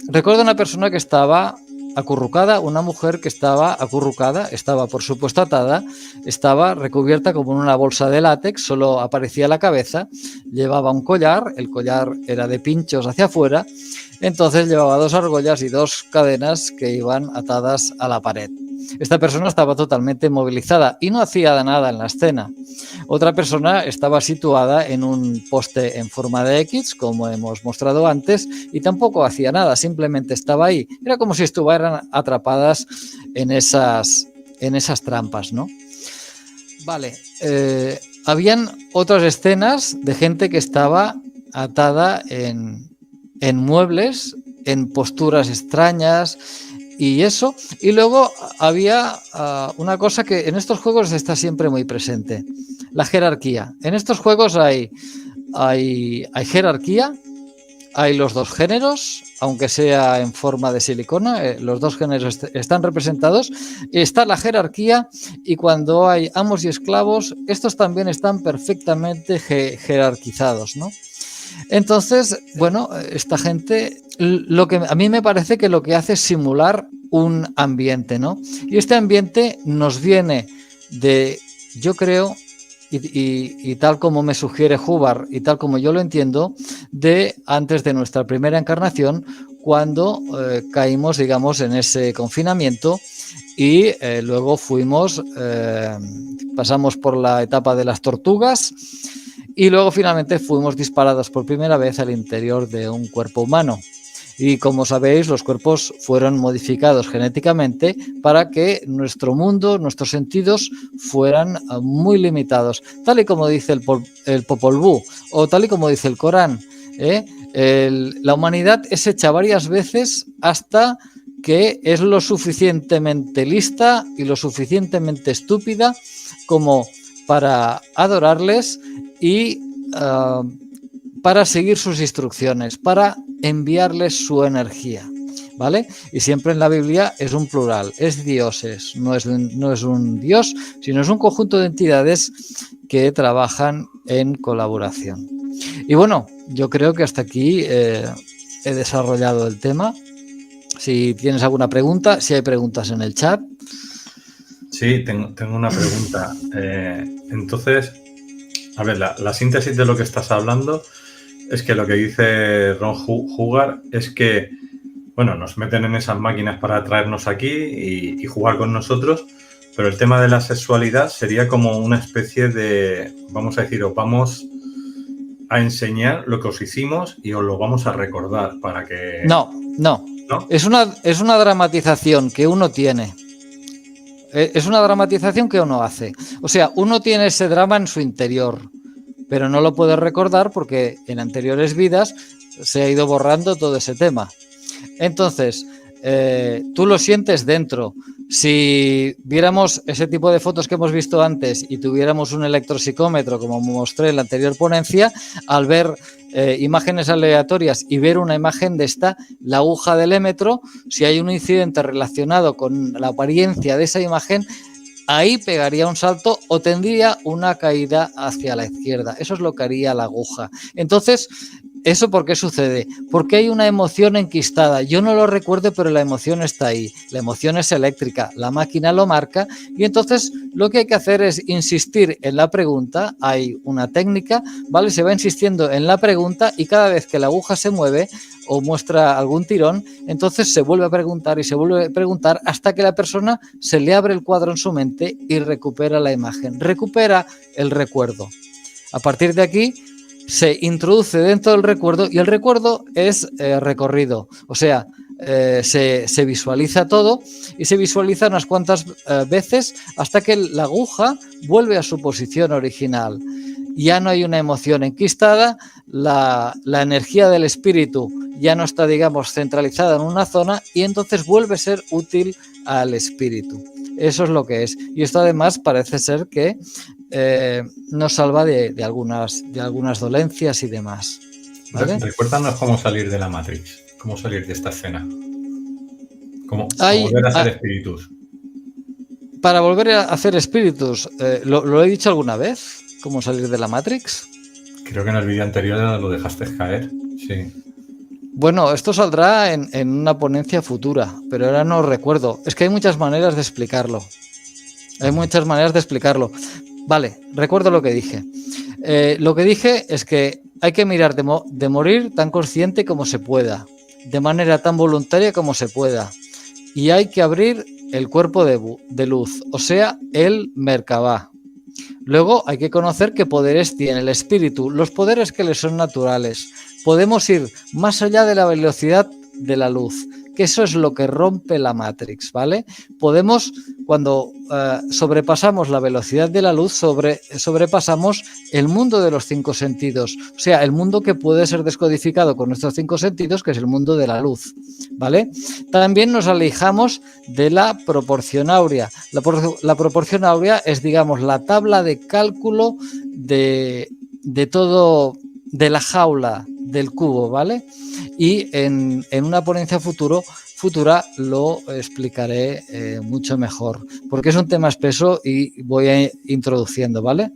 recuerdo una persona que estaba acurrucada, una mujer que estaba acurrucada, estaba por supuesto atada, estaba recubierta como en una bolsa de látex, solo aparecía la cabeza, llevaba un collar, el collar era de pinchos hacia afuera, entonces llevaba 2 argollas y 2 cadenas que iban atadas a la pared. Esta persona estaba totalmente movilizada y no hacía nada en la escena. Otra persona estaba situada en un poste en forma de X, como hemos mostrado antes, y tampoco hacía nada, simplemente estaba ahí. Era como si estuvieran atrapadas en esas trampas, ¿no? Vale, habían otras escenas de gente que estaba atada en muebles, en posturas extrañas, y eso. Y luego había una cosa que en estos juegos está siempre muy presente, la jerarquía. En estos juegos hay jerarquía, hay los 2 géneros, aunque sea en forma de silicona, los 2 géneros están representados, está la jerarquía, y cuando hay amos y esclavos, estos también están perfectamente jerarquizados, ¿no? Entonces, bueno, esta gente, lo que a mí me parece que lo que hace es simular un ambiente, ¿no? Y este ambiente nos viene de, yo creo, y tal como me sugiere Hubbard y tal como yo lo entiendo, de antes de nuestra primera encarnación, cuando caímos, digamos, en ese confinamiento y luego pasamos por la etapa de las tortugas. Y luego finalmente fuimos disparados por primera vez al interior de un cuerpo humano. Y como sabéis, los cuerpos fueron modificados genéticamente para que nuestro mundo, nuestros sentidos fueran muy limitados. Tal y como dice el Popol Vuh, o tal y como dice el Corán, la humanidad es hecha varias veces hasta que es lo suficientemente lista y lo suficientemente estúpida como para adorarles y para seguir sus instrucciones, para enviarles su energía, ¿vale? Y siempre en la Biblia es un plural, es dioses, no es un dios, sino es un conjunto de entidades que trabajan en colaboración. Y bueno, yo creo que hasta aquí he desarrollado el tema. Si tienes alguna pregunta, si hay preguntas en el chat. Sí, tengo una pregunta. Entonces, a ver, la síntesis de lo que estás hablando es que lo que dice Ron Hubbard es que, bueno, nos meten en esas máquinas para traernos aquí y jugar con nosotros, pero el tema de la sexualidad sería como una especie de, vamos a decir, os vamos a enseñar lo que os hicimos y os lo vamos a recordar para que... No. Es una dramatización que uno tiene. Es una dramatización que uno hace. O sea, uno tiene ese drama en su interior, pero no lo puede recordar porque en anteriores vidas se ha ido borrando todo ese tema. Entonces, tú lo sientes dentro. Si viéramos ese tipo de fotos que hemos visto antes y tuviéramos un electropsicómetro, como mostré en la anterior ponencia, al ver imágenes aleatorias y ver una imagen de la aguja del hémetro, si hay un incidente relacionado con la apariencia de esa imagen, ahí pegaría un salto o tendría una caída hacia la izquierda. Eso es lo que haría la aguja. Entonces, ¿eso por qué sucede? Porque hay una emoción enquistada. Yo no lo recuerdo, pero la emoción está ahí. La emoción es eléctrica, la máquina lo marca y entonces lo que hay que hacer es insistir en la pregunta. Hay una técnica, ¿vale? Se va insistiendo en la pregunta y cada vez que la aguja se mueve o muestra algún tirón, entonces se vuelve a preguntar y se vuelve a preguntar hasta que la persona se le abre el cuadro en su mente y recupera la imagen, recupera el recuerdo. A partir de aquí se introduce dentro del recuerdo y el recuerdo es recorrido, o sea, se visualiza todo y se visualiza unas cuantas veces hasta que la aguja vuelve a su posición original. Ya no hay una emoción enquistada, la energía del espíritu ya no está, digamos, centralizada en una zona y entonces vuelve a ser útil al espíritu. Eso es lo que es. Y esto además parece ser que nos salva de algunas dolencias y demás, ¿vale? Recuérdanos cómo salir de la Matrix, cómo salir de esta escena. Cómo volver a ser espíritus. Para volver a hacer espíritus, ¿lo he dicho alguna vez? ¿Cómo salir de la Matrix? Creo que en el vídeo anterior lo dejaste caer, sí. Bueno, esto saldrá en una ponencia futura, pero ahora no recuerdo. Es que hay muchas maneras de explicarlo. Vale, recuerdo lo que dije. Lo que dije es que hay que mirar de morir tan consciente como se pueda, de manera tan voluntaria como se pueda. Y hay que abrir el cuerpo de luz, o sea, el Merkabah. Luego hay que conocer qué poderes tiene el espíritu, los poderes que le son naturales. Podemos ir más allá de la velocidad de la luz, que eso es lo que rompe la Matrix, ¿vale? Podemos, cuando sobrepasamos la velocidad de la luz, sobrepasamos el mundo de los 5 sentidos, o sea, el mundo que puede ser descodificado con nuestros 5 sentidos, que es el mundo de la luz, ¿vale? También nos alejamos de la proporción áurea. La proporción áurea es, digamos, la tabla de cálculo de todo, de la jaula del cubo, ¿vale? Y en una ponencia futura lo explicaré mucho mejor, porque es un tema espeso y voy a introduciendo, ¿vale?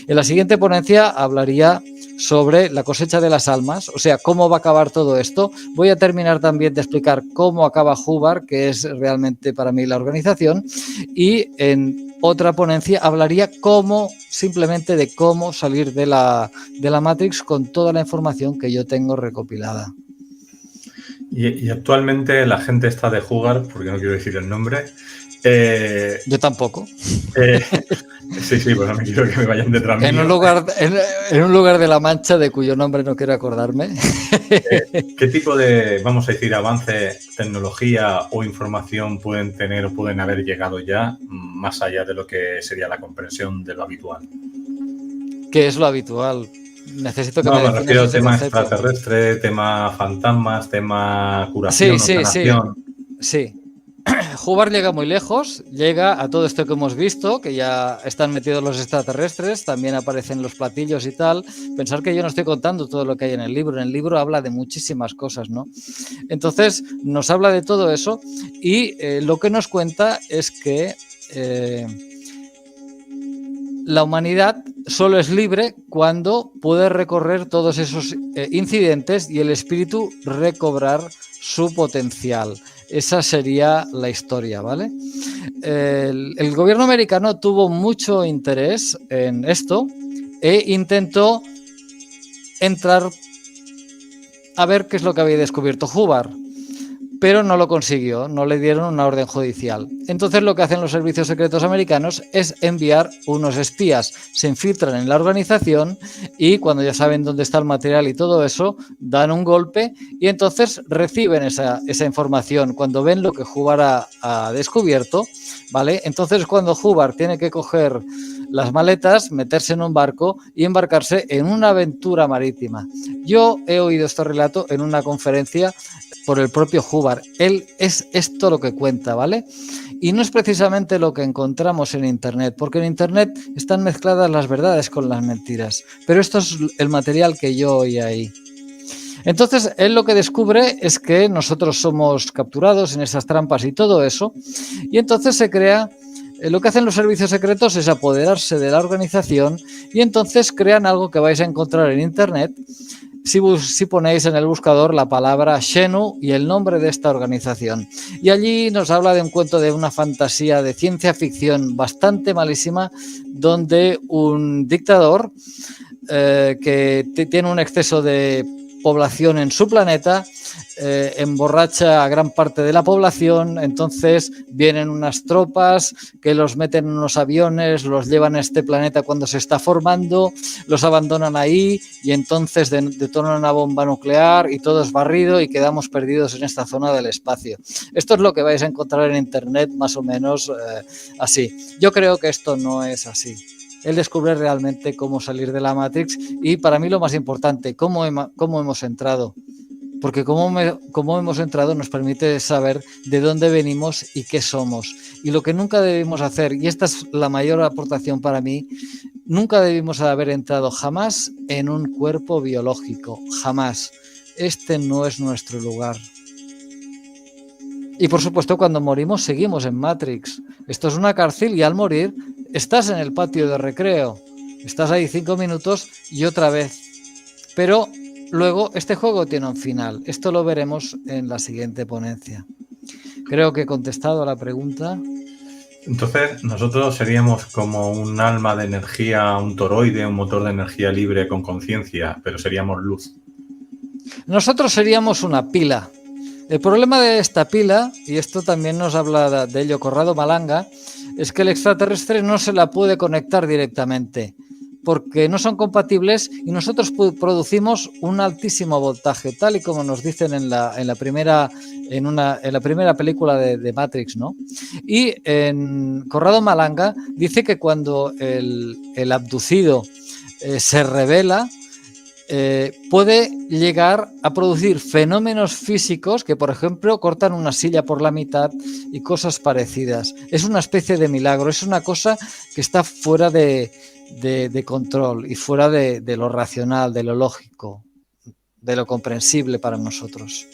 En la siguiente ponencia hablaría sobre la cosecha de las almas, o sea, cómo va a acabar todo esto. Voy a terminar también de explicar cómo acaba Hubbard, que es realmente para mí la organización, y en otra ponencia hablaría simplemente de cómo salir de la Matrix con toda la información que yo tengo recopilada. Y actualmente la gente está de Hubbard, porque no quiero decir el nombre. Yo tampoco. Sí, pues no me quiero que me vayan detrás mío. En un lugar de la Mancha de cuyo nombre no quiero acordarme. ¿Qué tipo de, vamos a decir, avance, tecnología o información pueden tener o pueden haber llegado ya más allá de lo que sería la comprensión de lo habitual? ¿Qué es lo habitual? Necesito que me refiero a tema extraterrestre, tema fantasmas, tema curación, sanación. Sí. Hubbard llega muy lejos, llega a todo esto que hemos visto, que ya están metidos los extraterrestres, también aparecen los platillos y tal. Pensar que yo no estoy contando todo lo que hay en el libro. En el libro habla de muchísimas cosas, ¿no? Entonces nos habla de todo eso y lo que nos cuenta es que la humanidad solo es libre cuando puede recorrer todos esos incidentes y el espíritu recobrar su potencial. Esa sería la historia, ¿vale? El gobierno americano tuvo mucho interés en esto e intentó entrar a ver qué es lo que había descubierto Hubbard, pero no lo consiguió, no le dieron una orden judicial. Entonces lo que hacen los servicios secretos americanos es enviar unos espías, se infiltran en la organización y cuando ya saben dónde está el material y todo eso, dan un golpe y entonces reciben esa información cuando ven lo que Hubbard ha descubierto, ¿vale? Entonces cuando Hubbard tiene que coger las maletas, meterse en un barco y embarcarse en una aventura marítima. Yo he oído este relato en una conferencia por el propio Hubbard. Él es esto lo que cuenta, ¿vale? Y no es precisamente lo que encontramos en Internet, porque en Internet están mezcladas las verdades con las mentiras, pero esto es el material que yo oí ahí. Entonces, él lo que descubre es que nosotros somos capturados en esas trampas y todo eso, y entonces se crea... Lo que hacen los servicios secretos es apoderarse de la organización y entonces crean algo que vais a encontrar en Internet si ponéis en el buscador la palabra Xenu y el nombre de esta organización. Y allí nos habla de un cuento de una fantasía de ciencia ficción bastante malísima, donde un dictador que tiene un exceso de población en su planeta emborracha a gran parte de la población, entonces vienen unas tropas que los meten en unos aviones, los llevan a este planeta cuando se está formando, los abandonan ahí y entonces detonan una bomba nuclear y todo es barrido y quedamos perdidos en esta zona del espacio. Esto es lo que vais a encontrar en Internet más o menos así. Yo creo que esto no es así. Él descubre realmente cómo salir de la Matrix y para mí lo más importante, cómo hemos entrado. Porque cómo hemos entrado nos permite saber de dónde venimos y qué somos. Y lo que nunca debimos hacer, y esta es la mayor aportación para mí, nunca debimos haber entrado jamás en un cuerpo biológico, jamás. Este no es nuestro lugar. Y por supuesto cuando morimos seguimos en Matrix. Esto es una cárcel y al morir estás en el patio de recreo. Estás ahí 5 minutos y otra vez Pero luego este juego tiene un final. Esto lo veremos en la siguiente ponencia. Creo que he contestado a la pregunta. Entonces, nosotros seríamos como un alma de energía, un toroide, un motor de energía libre con conciencia, pero seríamos luz. Nosotros seríamos una pila. El problema de esta pila, y esto también nos habla de ello Corrado Malanga, es que el extraterrestre no se la puede conectar directamente, porque no son compatibles y nosotros producimos un altísimo voltaje, tal y como nos dicen en la primera película de Matrix, ¿no? Y en Corrado Malanga dice que cuando el abducido se revela, puede llegar a producir fenómenos físicos que, por ejemplo, cortan una silla por la mitad y cosas parecidas. Es una especie de milagro, es una cosa que está fuera de control y fuera de lo racional, de lo lógico, de lo comprensible para nosotros.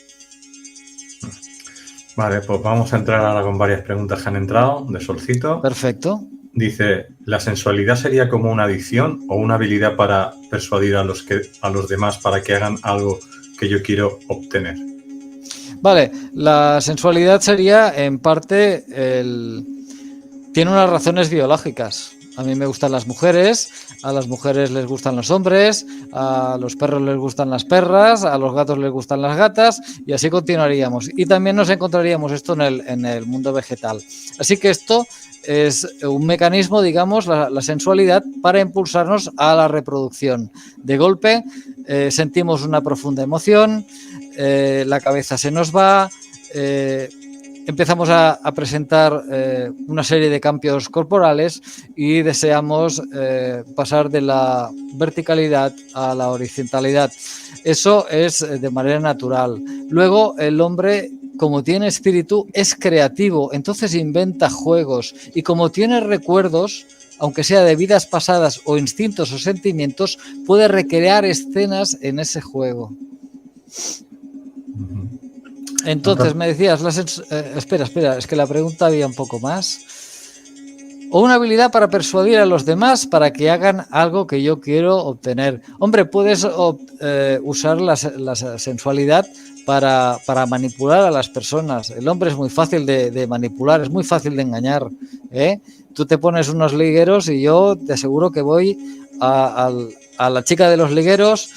Vale, pues vamos a entrar ahora con varias preguntas que han entrado de Solcito. Perfecto. Dice, ¿la sensualidad sería como una adicción o una habilidad para persuadir a los demás para que hagan algo que yo quiero obtener? Vale, la sensualidad sería en parte tiene unas razones biológicas. A mí me gustan las mujeres, a las mujeres les gustan los hombres, a los perros les gustan las perras, a los gatos les gustan las gatas y así continuaríamos. Y también nos encontraríamos esto en el mundo vegetal. Así que esto es un mecanismo, digamos, la sensualidad para impulsarnos a la reproducción. De golpe sentimos una profunda emoción, la cabeza se nos va, empezamos a presentar una serie de cambios corporales y deseamos pasar de la verticalidad a la horizontalidad. Eso es de manera natural. Luego el hombre, como tiene espíritu, es creativo, entonces inventa juegos y como tiene recuerdos, aunque sea de vidas pasadas o instintos o sentimientos, puede recrear escenas en ese juego. Entonces me decías, espera, es que la pregunta había un poco más. O una habilidad para persuadir a los demás para que hagan algo que yo quiero obtener. Hombre, puedes usar la sensualidad para manipular a las personas. El hombre es muy fácil de manipular, es muy fácil de engañar, ¿eh? Tú te pones unos ligueros y yo te aseguro que voy a la chica de los ligueros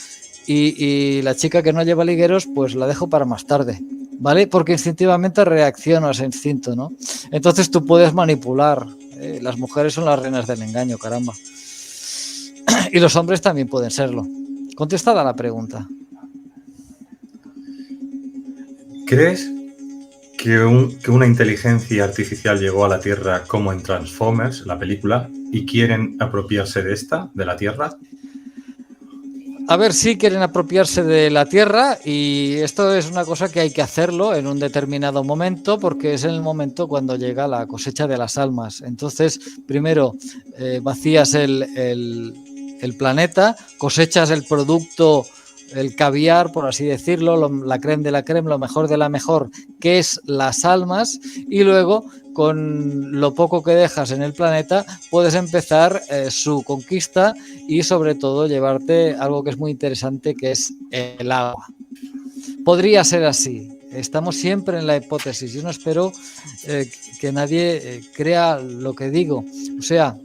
y la chica que no lleva ligueros pues la dejo para más tarde, ¿vale? Porque instintivamente reacciono a ese instinto, ¿no? Entonces tú puedes manipular. Las mujeres son las reinas del engaño, caramba. Y los hombres también pueden serlo. Contestada la pregunta. ¿Crees que una inteligencia artificial llegó a la Tierra como en Transformers, la película, y quieren apropiarse de la Tierra? A ver, sí quieren apropiarse de la Tierra y esto es una cosa que hay que hacerlo en un determinado momento porque es en el momento cuando llega la cosecha de las almas. Entonces, primero vacías el planeta, cosechas el producto, el caviar, por así decirlo, la crème de la crème, lo mejor de la mejor, que es las almas, y luego con lo poco que dejas en el planeta puedes empezar su conquista y sobre todo llevarte algo que es muy interesante, que es el agua. Podría ser así. Estamos siempre en la hipótesis. Yo no espero que nadie crea lo que digo. O sea,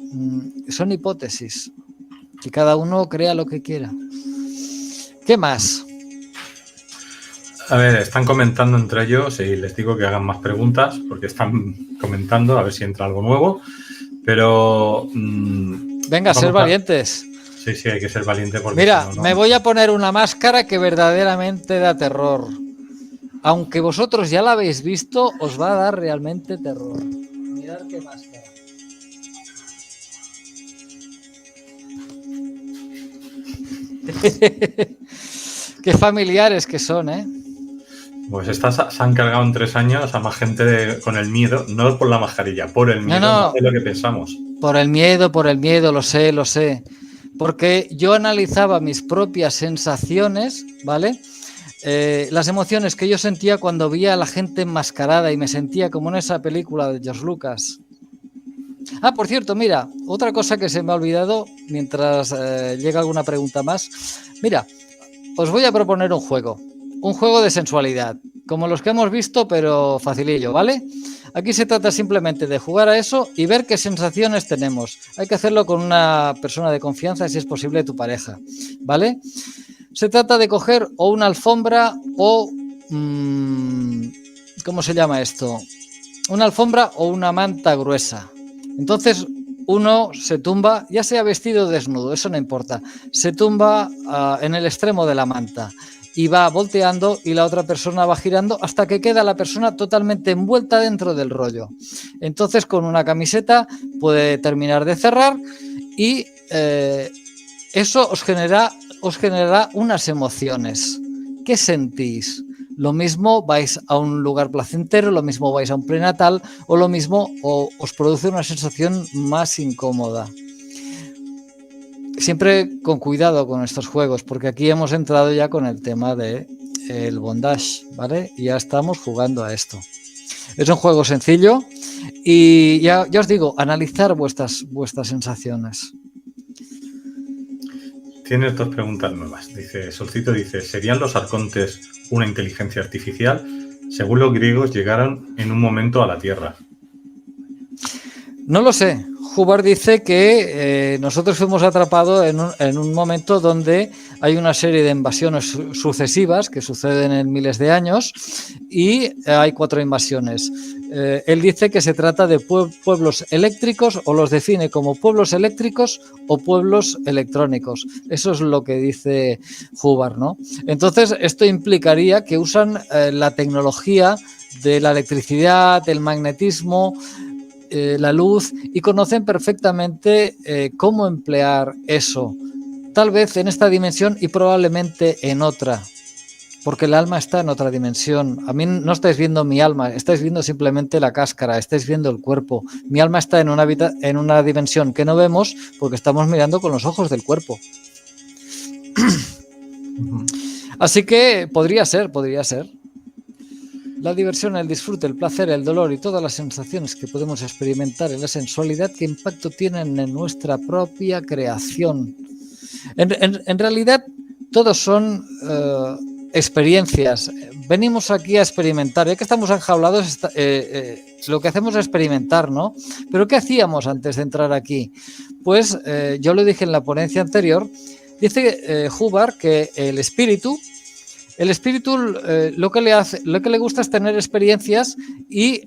son hipótesis. Que cada uno crea lo que quiera. ¿Qué más? A ver, están comentando entre ellos y les digo que hagan más preguntas porque están comentando a ver si entra algo nuevo. Pero... venga, ser valientes. Sí, hay que ser valiente porque... Mira, si no, me voy a poner una máscara que verdaderamente da terror. Aunque vosotros ya la habéis visto, os va a dar realmente terror. Mirad qué máscara. Qué familiares que son, ¿eh? Pues estas se han cargado en 3 años a más gente con el miedo, no por la mascarilla, por el miedo, no de lo que pensamos. Por el miedo, lo sé. Porque yo analizaba mis propias sensaciones, ¿vale? Las emociones que yo sentía cuando veía a la gente enmascarada y me sentía como en esa película de George Lucas. Ah, por cierto, mira, otra cosa que se me ha olvidado mientras llega alguna pregunta más. Mira, os voy a proponer un juego de sensualidad, como los que hemos visto, pero facilillo, ¿vale? Aquí se trata simplemente de jugar a eso y ver qué sensaciones tenemos. Hay que hacerlo con una persona de confianza, si es posible, tu pareja, ¿vale? Se trata de coger o una alfombra o... ¿cómo se llama esto? Una alfombra o una manta gruesa. Entonces uno se tumba, ya sea vestido o desnudo, eso no importa. Se tumba en el extremo de la manta y va volteando y la otra persona va girando hasta que queda la persona totalmente envuelta dentro del rollo. Entonces con una camiseta puede terminar de cerrar y eso os generará unas emociones. ¿Qué sentís? Lo mismo vais a un lugar placentero, lo mismo vais a un prenatal o lo mismo os produce una sensación más incómoda. Siempre con cuidado con estos juegos, porque aquí hemos entrado ya con el tema de el bondage, ¿vale? Y ya estamos jugando a esto. Es un juego sencillo y ya os digo, analizar vuestras sensaciones. Tienes dos preguntas nuevas. Dice, Solcito dice, ¿serían los arcontes una inteligencia artificial? Según los griegos, llegaron en un momento a la Tierra. No lo sé. Hubbard dice que nosotros fuimos atrapados en un momento donde hay una serie de invasiones sucesivas que suceden en miles de años y hay 4 invasiones. Él dice que se trata de pueblos eléctricos, o los define como pueblos eléctricos o pueblos electrónicos. Eso es lo que dice Hubbard, ¿no? Entonces, esto implicaría que usan la tecnología de la electricidad, el magnetismo, la luz, y conocen perfectamente cómo emplear eso, tal vez en esta dimensión y probablemente en otra, porque el alma está en otra dimensión. A mí no estáis viendo mi alma, estáis viendo simplemente la cáscara, estáis viendo el cuerpo. Mi alma está en una dimensión que no vemos porque estamos mirando con los ojos del cuerpo. Así que podría ser. La diversión, el disfrute, el placer, el dolor y todas las sensaciones que podemos experimentar en la sensualidad, ¿qué impacto tienen en nuestra propia creación? En realidad, todos son experiencias. Venimos aquí a experimentar. Ya que estamos enjaulados, lo que hacemos es experimentar, ¿no? Pero ¿qué hacíamos antes de entrar aquí? Pues yo lo dije en la ponencia anterior. Dice Hubbard que el espíritu lo que le gusta es tener experiencias y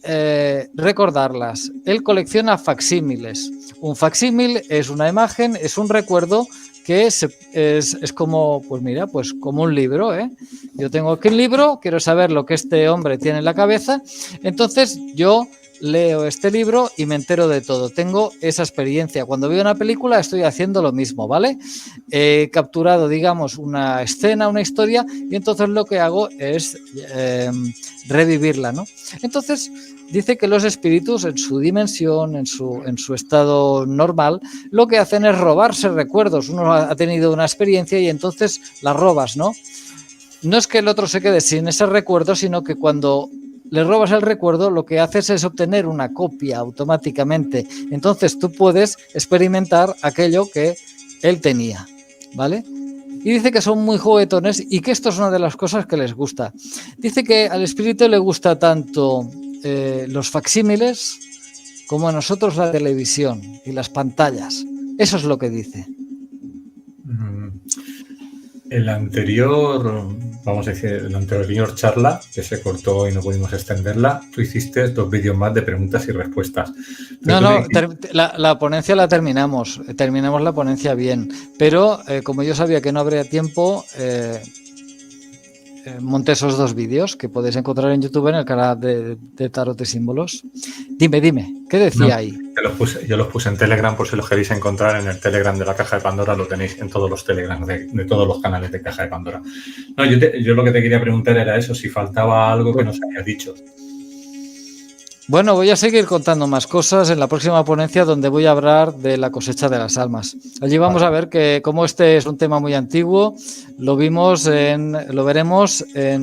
recordarlas. Él colecciona facsímiles. Un facsímil es una imagen, es un recuerdo que es como, pues mira, pues como un libro, ¿eh? Yo tengo aquí un libro, quiero saber lo que este hombre tiene en la cabeza, entonces yo leo este libro y me entero de todo. Tengo esa experiencia. Cuando veo una película estoy haciendo lo mismo, ¿vale? He capturado, digamos, una escena, una historia, y entonces lo que hago es revivirla, ¿no? Entonces dice que los espíritus en su dimensión, en su estado normal, lo que hacen es robarse recuerdos. Uno ha tenido una experiencia y entonces la robas, ¿no? No es que el otro se quede sin ese recuerdo, sino que cuando le robas el recuerdo, lo que haces es obtener una copia automáticamente. Entonces tú puedes experimentar aquello que él tenía, ¿vale? Y dice que son muy juguetones y que esto es una de las cosas que les gusta. Dice que al espíritu le gusta tanto los facsímiles como a nosotros la televisión y las pantallas. Eso es lo que dice. La anterior charla, que se cortó y no pudimos extenderla, tú hiciste 2 vídeos más de preguntas y respuestas. La ponencia la terminamos la ponencia bien, pero como yo sabía que no habría tiempo, monté esos 2 vídeos que podéis encontrar en YouTube en el canal de Tarot de Símbolos. Dime, ¿qué decía ahí? Yo los puse en Telegram, por si los queréis encontrar en el Telegram de la Caja de Pandora, lo tenéis en todos los Telegram de todos los canales de Caja de Pandora. No, yo lo que te quería preguntar era eso, si faltaba algo que nos habías dicho. Bueno, voy a seguir contando más cosas en la próxima ponencia, donde voy a hablar de la cosecha de las almas. Allí vamos a ver que como este es un tema muy antiguo, lo veremos en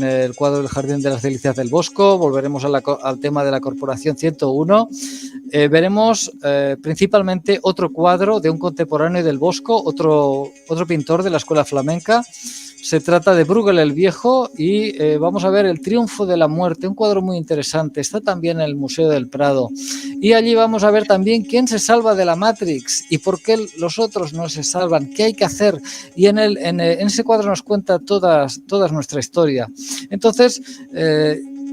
el cuadro del Jardín de las Delicias del Bosco, volveremos al tema de la Corporación 101, veremos principalmente otro cuadro de un contemporáneo del Bosco, otro pintor de la escuela flamenca. Se trata de Bruegel el Viejo y vamos a ver El Triunfo de la Muerte, un cuadro muy interesante. Está también en el Museo del Prado. Y allí vamos a ver también quién se salva de la Matrix y por qué los otros no se salvan, qué hay que hacer. Y en ese cuadro nos cuenta toda nuestra historia. Entonces,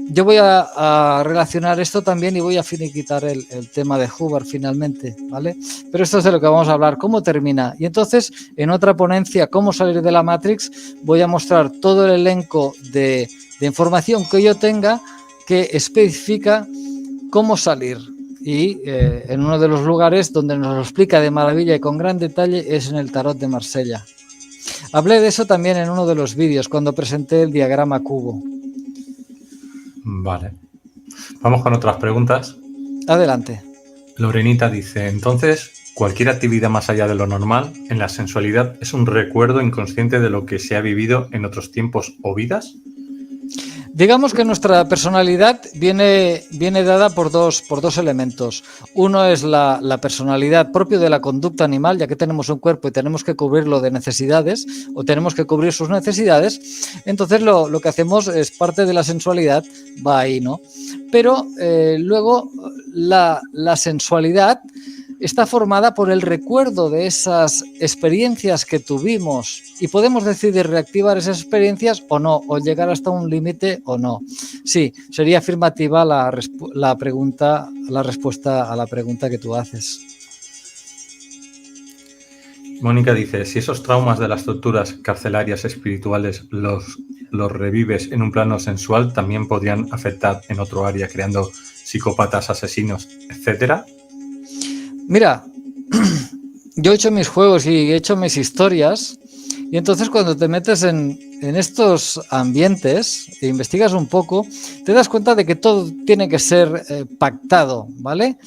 yo voy a relacionar esto también y voy a finiquitar el tema de Hubbard finalmente, ¿vale? Pero esto es de lo que vamos a hablar, cómo termina. Y entonces, en otra ponencia, cómo salir de la Matrix, voy a mostrar todo el elenco de información que yo tenga que especifica cómo salir. Y en uno de los lugares donde nos lo explica de maravilla y con gran detalle es en el Tarot de Marsella. Hablé de eso también en uno de los vídeos cuando presenté el diagrama cubo. Vale. Vamos con otras preguntas. Adelante. Lorenita dice, entonces, cualquier actividad más allá de lo normal en la sensualidad es un recuerdo inconsciente de lo que se ha vivido en otros tiempos o vidas. Digamos que nuestra personalidad viene dada por dos elementos. Uno es la personalidad propia de la conducta animal, ya que tenemos un cuerpo y tenemos que cubrirlo de necesidades o tenemos que cubrir sus necesidades. Entonces lo que hacemos es parte de la sensualidad, va ahí, ¿no? Pero luego la sensualidad está formada por el recuerdo de esas experiencias que tuvimos y podemos decidir reactivar esas experiencias o no, o llegar hasta un límite o no. Sí, sería afirmativa la respuesta a la pregunta que tú haces. Mónica dice, si esos traumas de las torturas carcelarias espirituales los revives en un plano sensual, también podrían afectar en otro área, creando psicópatas, asesinos, etcétera. Mira, yo he hecho mis juegos y he hecho mis historias y entonces cuando te metes en estos ambientes e investigas un poco, te das cuenta de que todo tiene que ser pactado, ¿vale?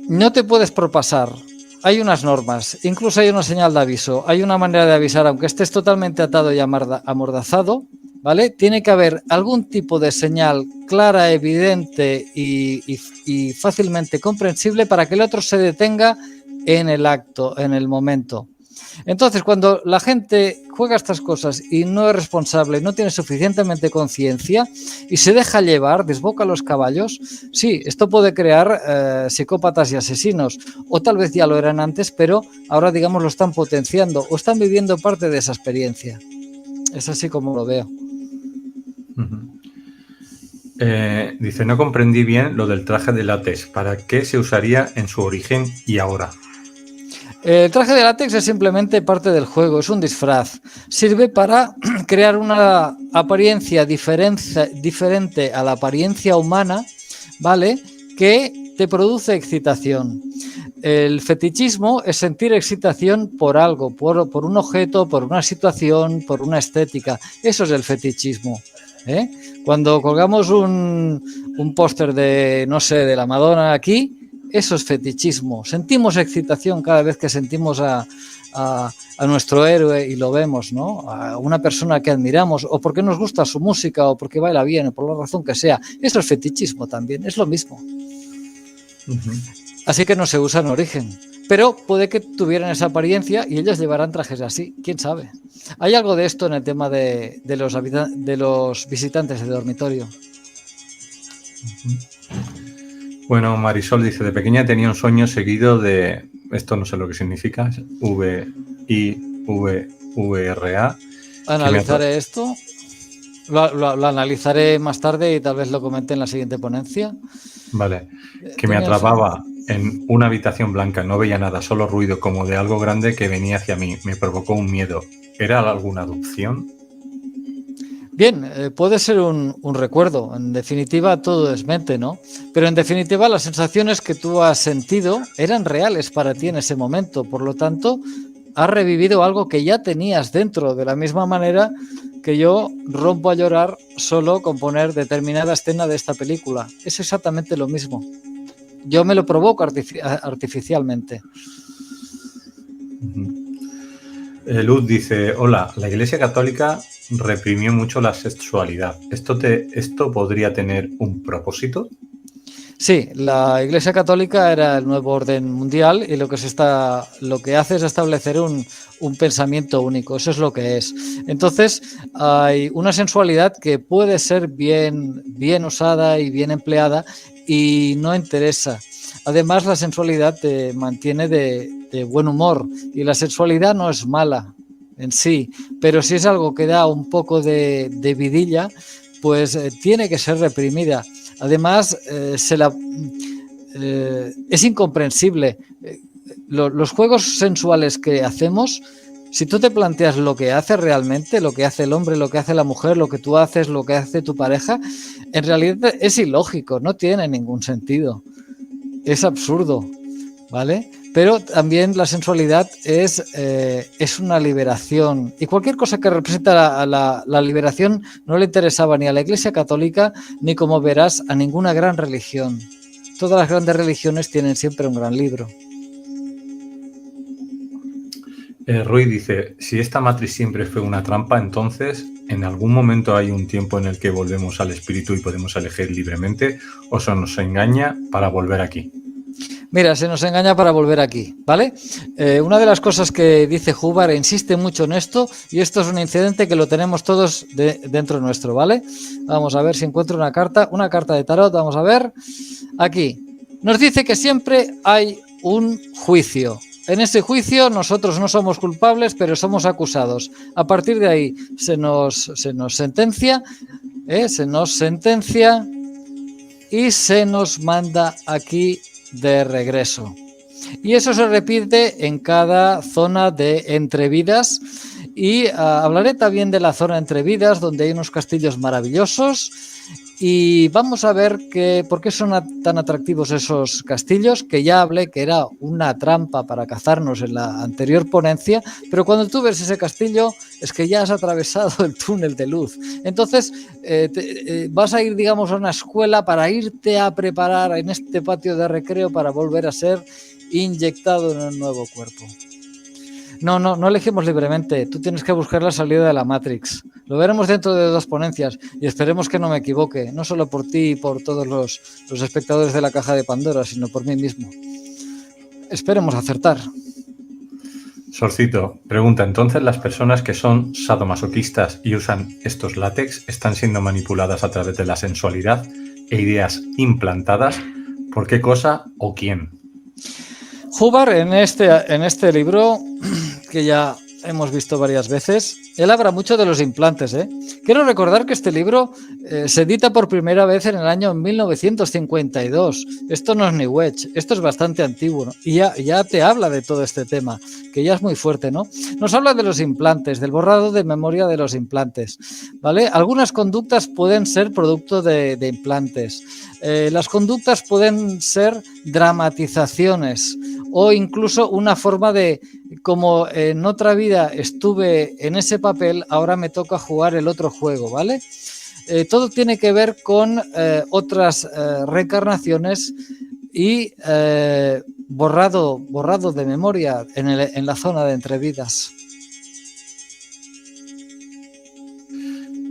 No te puedes propasar. Hay unas normas, incluso hay una señal de aviso, hay una manera de avisar, aunque estés totalmente atado y amordazado, ¿vale? Tiene que haber algún tipo de señal clara, evidente y fácilmente comprensible para que el otro se detenga en el acto, en el momento. Entonces, cuando la gente juega estas cosas y no es responsable, no tiene suficientemente conciencia y se deja llevar, desboca los caballos, sí, esto puede crear psicópatas y asesinos, o tal vez ya lo eran antes, pero ahora, digamos, lo están potenciando o están viviendo parte de esa experiencia. Es así como lo veo. Dice, no comprendí bien lo del traje de látex. ¿Para qué se usaría en su origen y ahora? El traje de látex es simplemente parte del juego, es un disfraz. Sirve para crear una apariencia diferente a la apariencia humana, ¿vale? Que te produce excitación. El fetichismo es sentir excitación por algo, por un objeto, por una situación, por una estética. Eso es el fetichismo, ¿eh? Cuando colgamos un póster de, no sé, de la Madonna aquí, eso es fetichismo. Sentimos excitación cada vez que sentimos a nuestro héroe y lo vemos, ¿no? A una persona que admiramos, o porque nos gusta su música, o porque baila bien, o por la razón que sea. Eso es fetichismo también, es lo mismo. Así que no se usa en origen. Pero puede que tuvieran esa apariencia y ellos llevarán trajes así, quién sabe. Hay algo de esto en el tema de los visitantes de dormitorio. Bueno, Marisol dice, de pequeña tenía un sueño seguido de, esto no sé lo que significa, VIVRA. Analizaré esto, lo analizaré más tarde y tal vez lo comente en la siguiente ponencia. Vale, que me atrapaba en una habitación blanca, no veía nada, solo ruido como de algo grande que venía hacia mí, me provocó un miedo. ¿Era alguna adopción? Bien, puede ser un recuerdo, en definitiva todo es mente, ¿no? Pero en definitiva las sensaciones que tú has sentido eran reales para ti en ese momento, por lo tanto has revivido algo que ya tenías dentro, de la misma manera que yo rompo a llorar solo con poner determinada escena de esta película. Es exactamente lo mismo. Yo me lo provoco artificialmente. Luz dice, hola, la Iglesia Católica reprimió mucho la sexualidad. ¿Esto podría tener un propósito? Sí, la Iglesia Católica era el nuevo orden mundial y lo que hace es establecer un pensamiento único, eso es lo que es. Entonces, hay una sensualidad que puede ser bien usada y bien empleada y no interesa. Además, la sensualidad te mantiene de buen humor y la sexualidad no es mala en sí, pero si es algo que da un poco de vidilla, pues tiene que ser reprimida. Además, es incomprensible. Los juegos sensuales que hacemos, si tú te planteas lo que hace realmente, lo que hace el hombre, lo que hace la mujer, lo que tú haces, lo que hace tu pareja, en realidad es ilógico, no tiene ningún sentido. Es absurdo, ¿vale? Pero también la sensualidad es una liberación. Y cualquier cosa que representa la liberación no le interesaba ni a la Iglesia Católica, ni, como verás, a ninguna gran religión. Todas las grandes religiones tienen siempre un gran libro. Rui dice, si esta matriz siempre fue una trampa, entonces, ¿en algún momento hay un tiempo en el que volvemos al espíritu y podemos elegir libremente, o se nos engaña para volver aquí? Mira, se nos engaña para volver aquí, ¿vale? Una de las cosas que dice Hubbard, e insiste mucho en esto, y esto es un incidente que lo tenemos todos dentro nuestro, ¿vale? Vamos a ver si encuentro una carta de tarot, vamos a ver. Aquí, nos dice que siempre hay un juicio. En ese juicio nosotros no somos culpables, pero somos acusados. A partir de ahí se nos sentencia, y se nos manda aquí de regreso. Y eso se repite en cada zona de entrevidas. Y hablaré también de la zona entre vidas, donde hay unos castillos maravillosos. Y vamos a ver por qué son tan atractivos esos castillos, que ya hablé que era una trampa para cazarnos en la anterior ponencia, pero cuando tú ves ese castillo es que ya has atravesado el túnel de luz. Entonces vas a ir, digamos, a una escuela para irte a preparar en este patio de recreo para volver a ser inyectado en un nuevo cuerpo. No elegimos libremente, tú tienes que buscar la salida de la Matrix. Lo veremos dentro de 2 ponencias y esperemos que no me equivoque, no solo por ti y por todos los espectadores de la caja de Pandora, sino por mí mismo. Esperemos acertar. Sorcito, pregunta, ¿entonces las personas que son sadomasoquistas y usan estos látex están siendo manipuladas a través de la sensualidad e ideas implantadas? ¿Por qué cosa o quién? Hubbard, en este libro, que ya hemos visto varias veces, él habla mucho de los implantes. Quiero recordar que este libro se edita por primera vez en el año 1952. Esto no es New Age, esto es bastante antiguo, ¿no? Y ya te habla de todo este tema, que ya es muy fuerte, ¿no? Nos habla de los implantes, del borrado de memoria de los implantes, ¿vale? Algunas conductas pueden ser producto de implantes. Las conductas pueden ser dramatizaciones o incluso una forma de, como en otra vida estuve en ese papel, ahora me toca jugar el otro juego, ¿vale? Todo tiene que ver con otras reencarnaciones y borrado de memoria en la zona de entrevidas.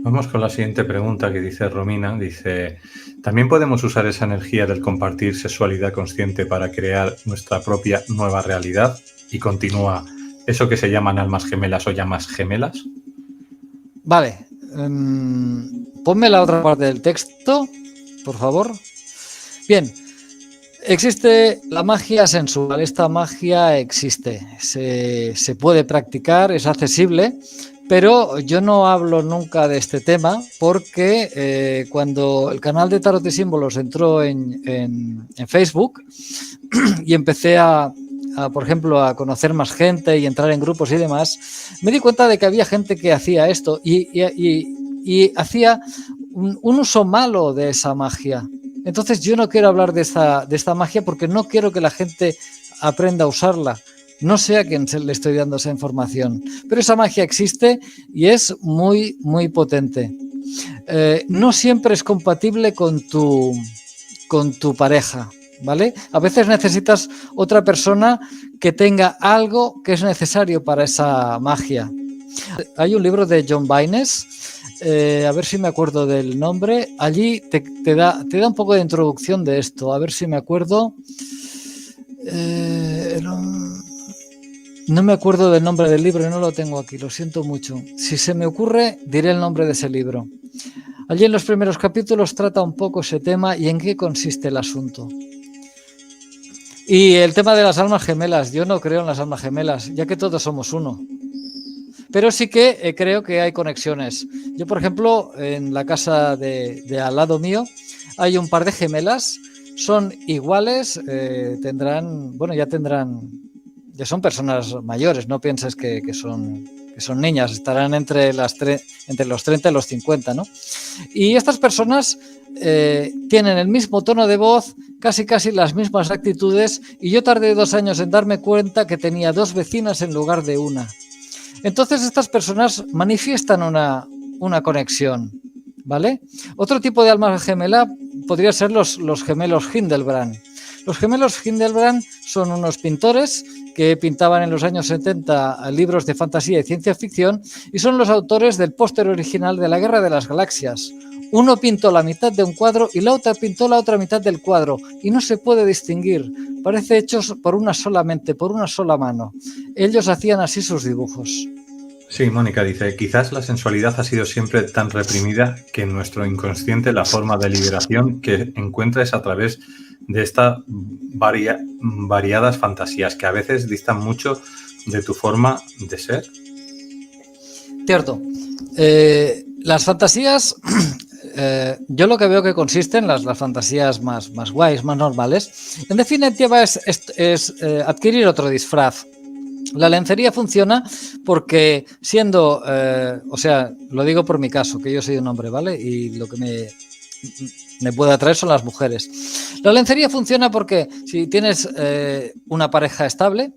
Vamos con la siguiente pregunta que dice Romina. Dice, ¿también podemos usar esa energía del compartir sexualidad consciente para crear nuestra propia nueva realidad? Y continúa, ¿eso que se llaman almas gemelas o llamas gemelas? Vale. Ponme la otra parte del texto, por favor. Bien. Existe la magia sensual. Esta magia existe. Se puede practicar, es accesible. Pero yo no hablo nunca de este tema porque cuando el canal de Tarot y Símbolos entró en Facebook y empecé por ejemplo, a conocer más gente y entrar en grupos y demás, me di cuenta de que había gente que hacía esto y hacía un uso malo de esa magia. Entonces yo no quiero hablar de esta magia porque no quiero que la gente aprenda a usarla. No sé a quién le estoy dando esa información, pero esa magia existe y es muy, muy potente. No siempre es compatible con tu pareja, ¿vale? A veces necesitas otra persona que tenga algo que es necesario para esa magia. Hay un libro de John Baynes a ver si me acuerdo del nombre. Allí te da un poco de introducción de esto. A ver si me acuerdo. No me acuerdo del nombre del libro, no lo tengo aquí, lo siento mucho. Si se me ocurre, diré el nombre de ese libro. Allí en los primeros capítulos trata un poco ese tema y en qué consiste el asunto. Y el tema de las almas gemelas, yo no creo en las almas gemelas, ya que todos somos uno. Pero sí que creo que hay conexiones. Yo, por ejemplo, en la casa de al lado mío hay un par de gemelas, son iguales, ya son personas mayores, no pienses que son niñas, estarán entre los 30 y los 50, ¿no? Y estas personas tienen el mismo tono de voz, casi las mismas actitudes, y yo tardé 2 años en darme cuenta que tenía 2 vecinas en lugar de una. Entonces estas personas manifiestan una conexión, ¿vale? Otro tipo de alma gemela podría ser los gemelos Hildebrandt. Los gemelos Hildebrandt son unos pintores que pintaban en los años 70 libros de fantasía y ciencia ficción y son los autores del póster original de la Guerra de las Galaxias. Uno pintó la mitad de un cuadro y la otra pintó la otra mitad del cuadro y no se puede distinguir. Parece hechos por una sola mente, por una sola mano. Ellos hacían así sus dibujos. Sí, Mónica dice, quizás la sensualidad ha sido siempre tan reprimida que en nuestro inconsciente la forma de liberación que encuentra es a través de estas variadas fantasías que a veces distan mucho de tu forma de ser. Cierto. Las fantasías, yo lo que veo que consisten, las fantasías más guays, más normales, en definitiva es adquirir otro disfraz. La lencería funciona porque siendo, lo digo por mi caso, que yo soy un hombre, ¿vale? Y lo que me puede atraer son las mujeres. La lencería funciona porque si tienes una pareja estable,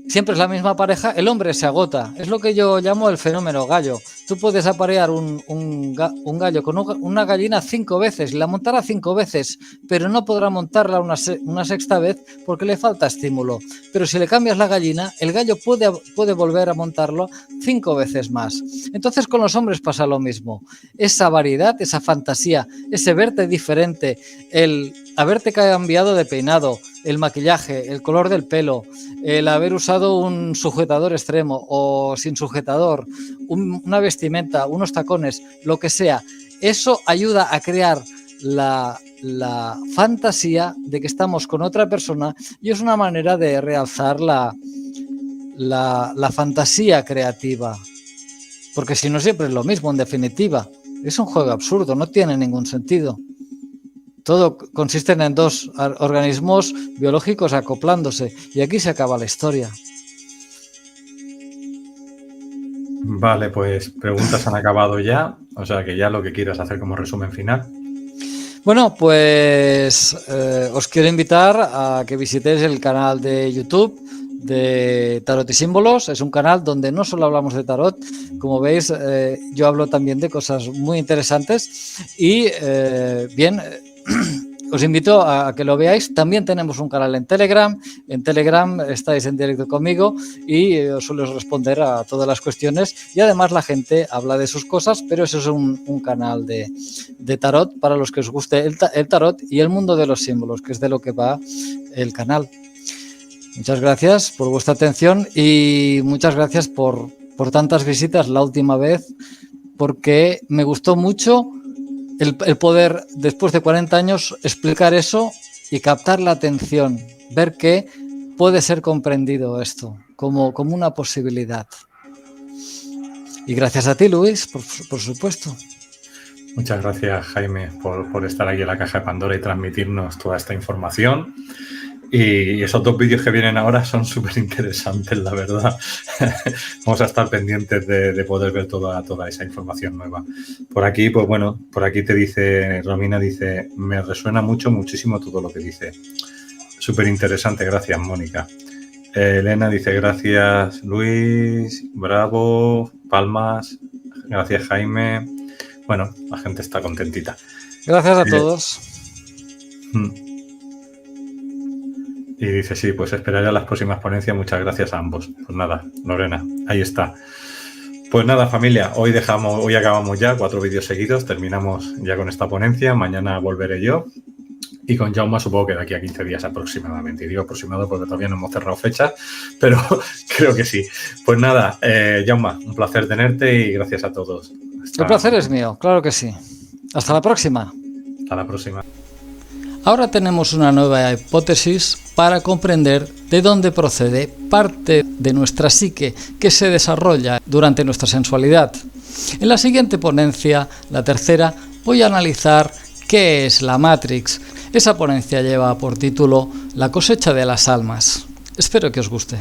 siempre es la misma pareja, el hombre se agota. Es lo que yo llamo el fenómeno gallo. Tú puedes aparear un gallo con una gallina 5 veces y la montará 5 veces, pero no podrá montarla una sexta vez porque le falta estímulo. Pero si le cambias la gallina, el gallo puede volver a montarlo 5 veces más. Entonces con los hombres pasa lo mismo. Esa variedad, esa fantasía, ese verte diferente, el haberte cambiado de peinado, el maquillaje, el color del pelo, el haber usado un sujetador extremo o sin sujetador, una vestimenta, unos tacones, lo que sea, eso ayuda a crear la fantasía de que estamos con otra persona y es una manera de realzar la fantasía creativa. Porque si no siempre es lo mismo, en definitiva. Es un juego absurdo, no tiene ningún sentido. Todo consiste en 2 organismos biológicos acoplándose y aquí se acaba la historia. Vale, pues preguntas han acabado ya, o sea que ya lo que quieras hacer como resumen final. Bueno, pues os quiero invitar a que visitéis el canal de YouTube de Tarot y Símbolos. Es un canal donde no solo hablamos de tarot, como veis, yo hablo también de cosas muy interesantes y os invito a que lo veáis. También tenemos un canal en Telegram. En Telegram estáis en directo conmigo y os suelo responder a todas las cuestiones. Y además la gente habla de sus cosas, pero eso es un canal de tarot para los que os guste el tarot y el mundo de los símbolos, que es de lo que va el canal. Muchas gracias por vuestra atención y muchas gracias por tantas visitas la última vez, porque me gustó mucho el poder, después de 40 años, explicar eso y captar la atención, ver que puede ser comprendido esto como una posibilidad. Y gracias a ti, Luis, por supuesto. Muchas gracias, Jaime, por estar aquí en la Caja de Pandora y transmitirnos toda esta información. Y esos 2 vídeos que vienen ahora son súper interesantes, la verdad. Vamos a estar pendientes de poder ver toda esa información nueva. Por aquí, pues bueno, por aquí te dice, Romina dice, me resuena muchísimo todo lo que dice. Súper interesante, gracias, Mónica. Elena dice, gracias, Luis, bravo, palmas, gracias, Jaime. Bueno, la gente está contentita. Gracias a todos. Y dice, sí, pues esperaré a las próximas ponencias. Muchas gracias a ambos. Pues nada, Lorena, ahí está. Pues nada, familia, hoy acabamos ya 4 vídeos seguidos, terminamos ya con esta ponencia, mañana volveré yo y con Jaume supongo que de aquí a 15 días aproximadamente, y digo aproximado porque todavía no hemos cerrado fechas, pero creo que sí. Pues nada, Jaume, un placer tenerte y gracias a todos. El placer es mío, claro que sí. Hasta la próxima. Hasta la próxima. Ahora tenemos una nueva hipótesis para comprender de dónde procede parte de nuestra psique que se desarrolla durante nuestra sensualidad. En la siguiente ponencia, la tercera, voy a analizar qué es la Matrix. Esa ponencia lleva por título La cosecha de las almas. Espero que os guste.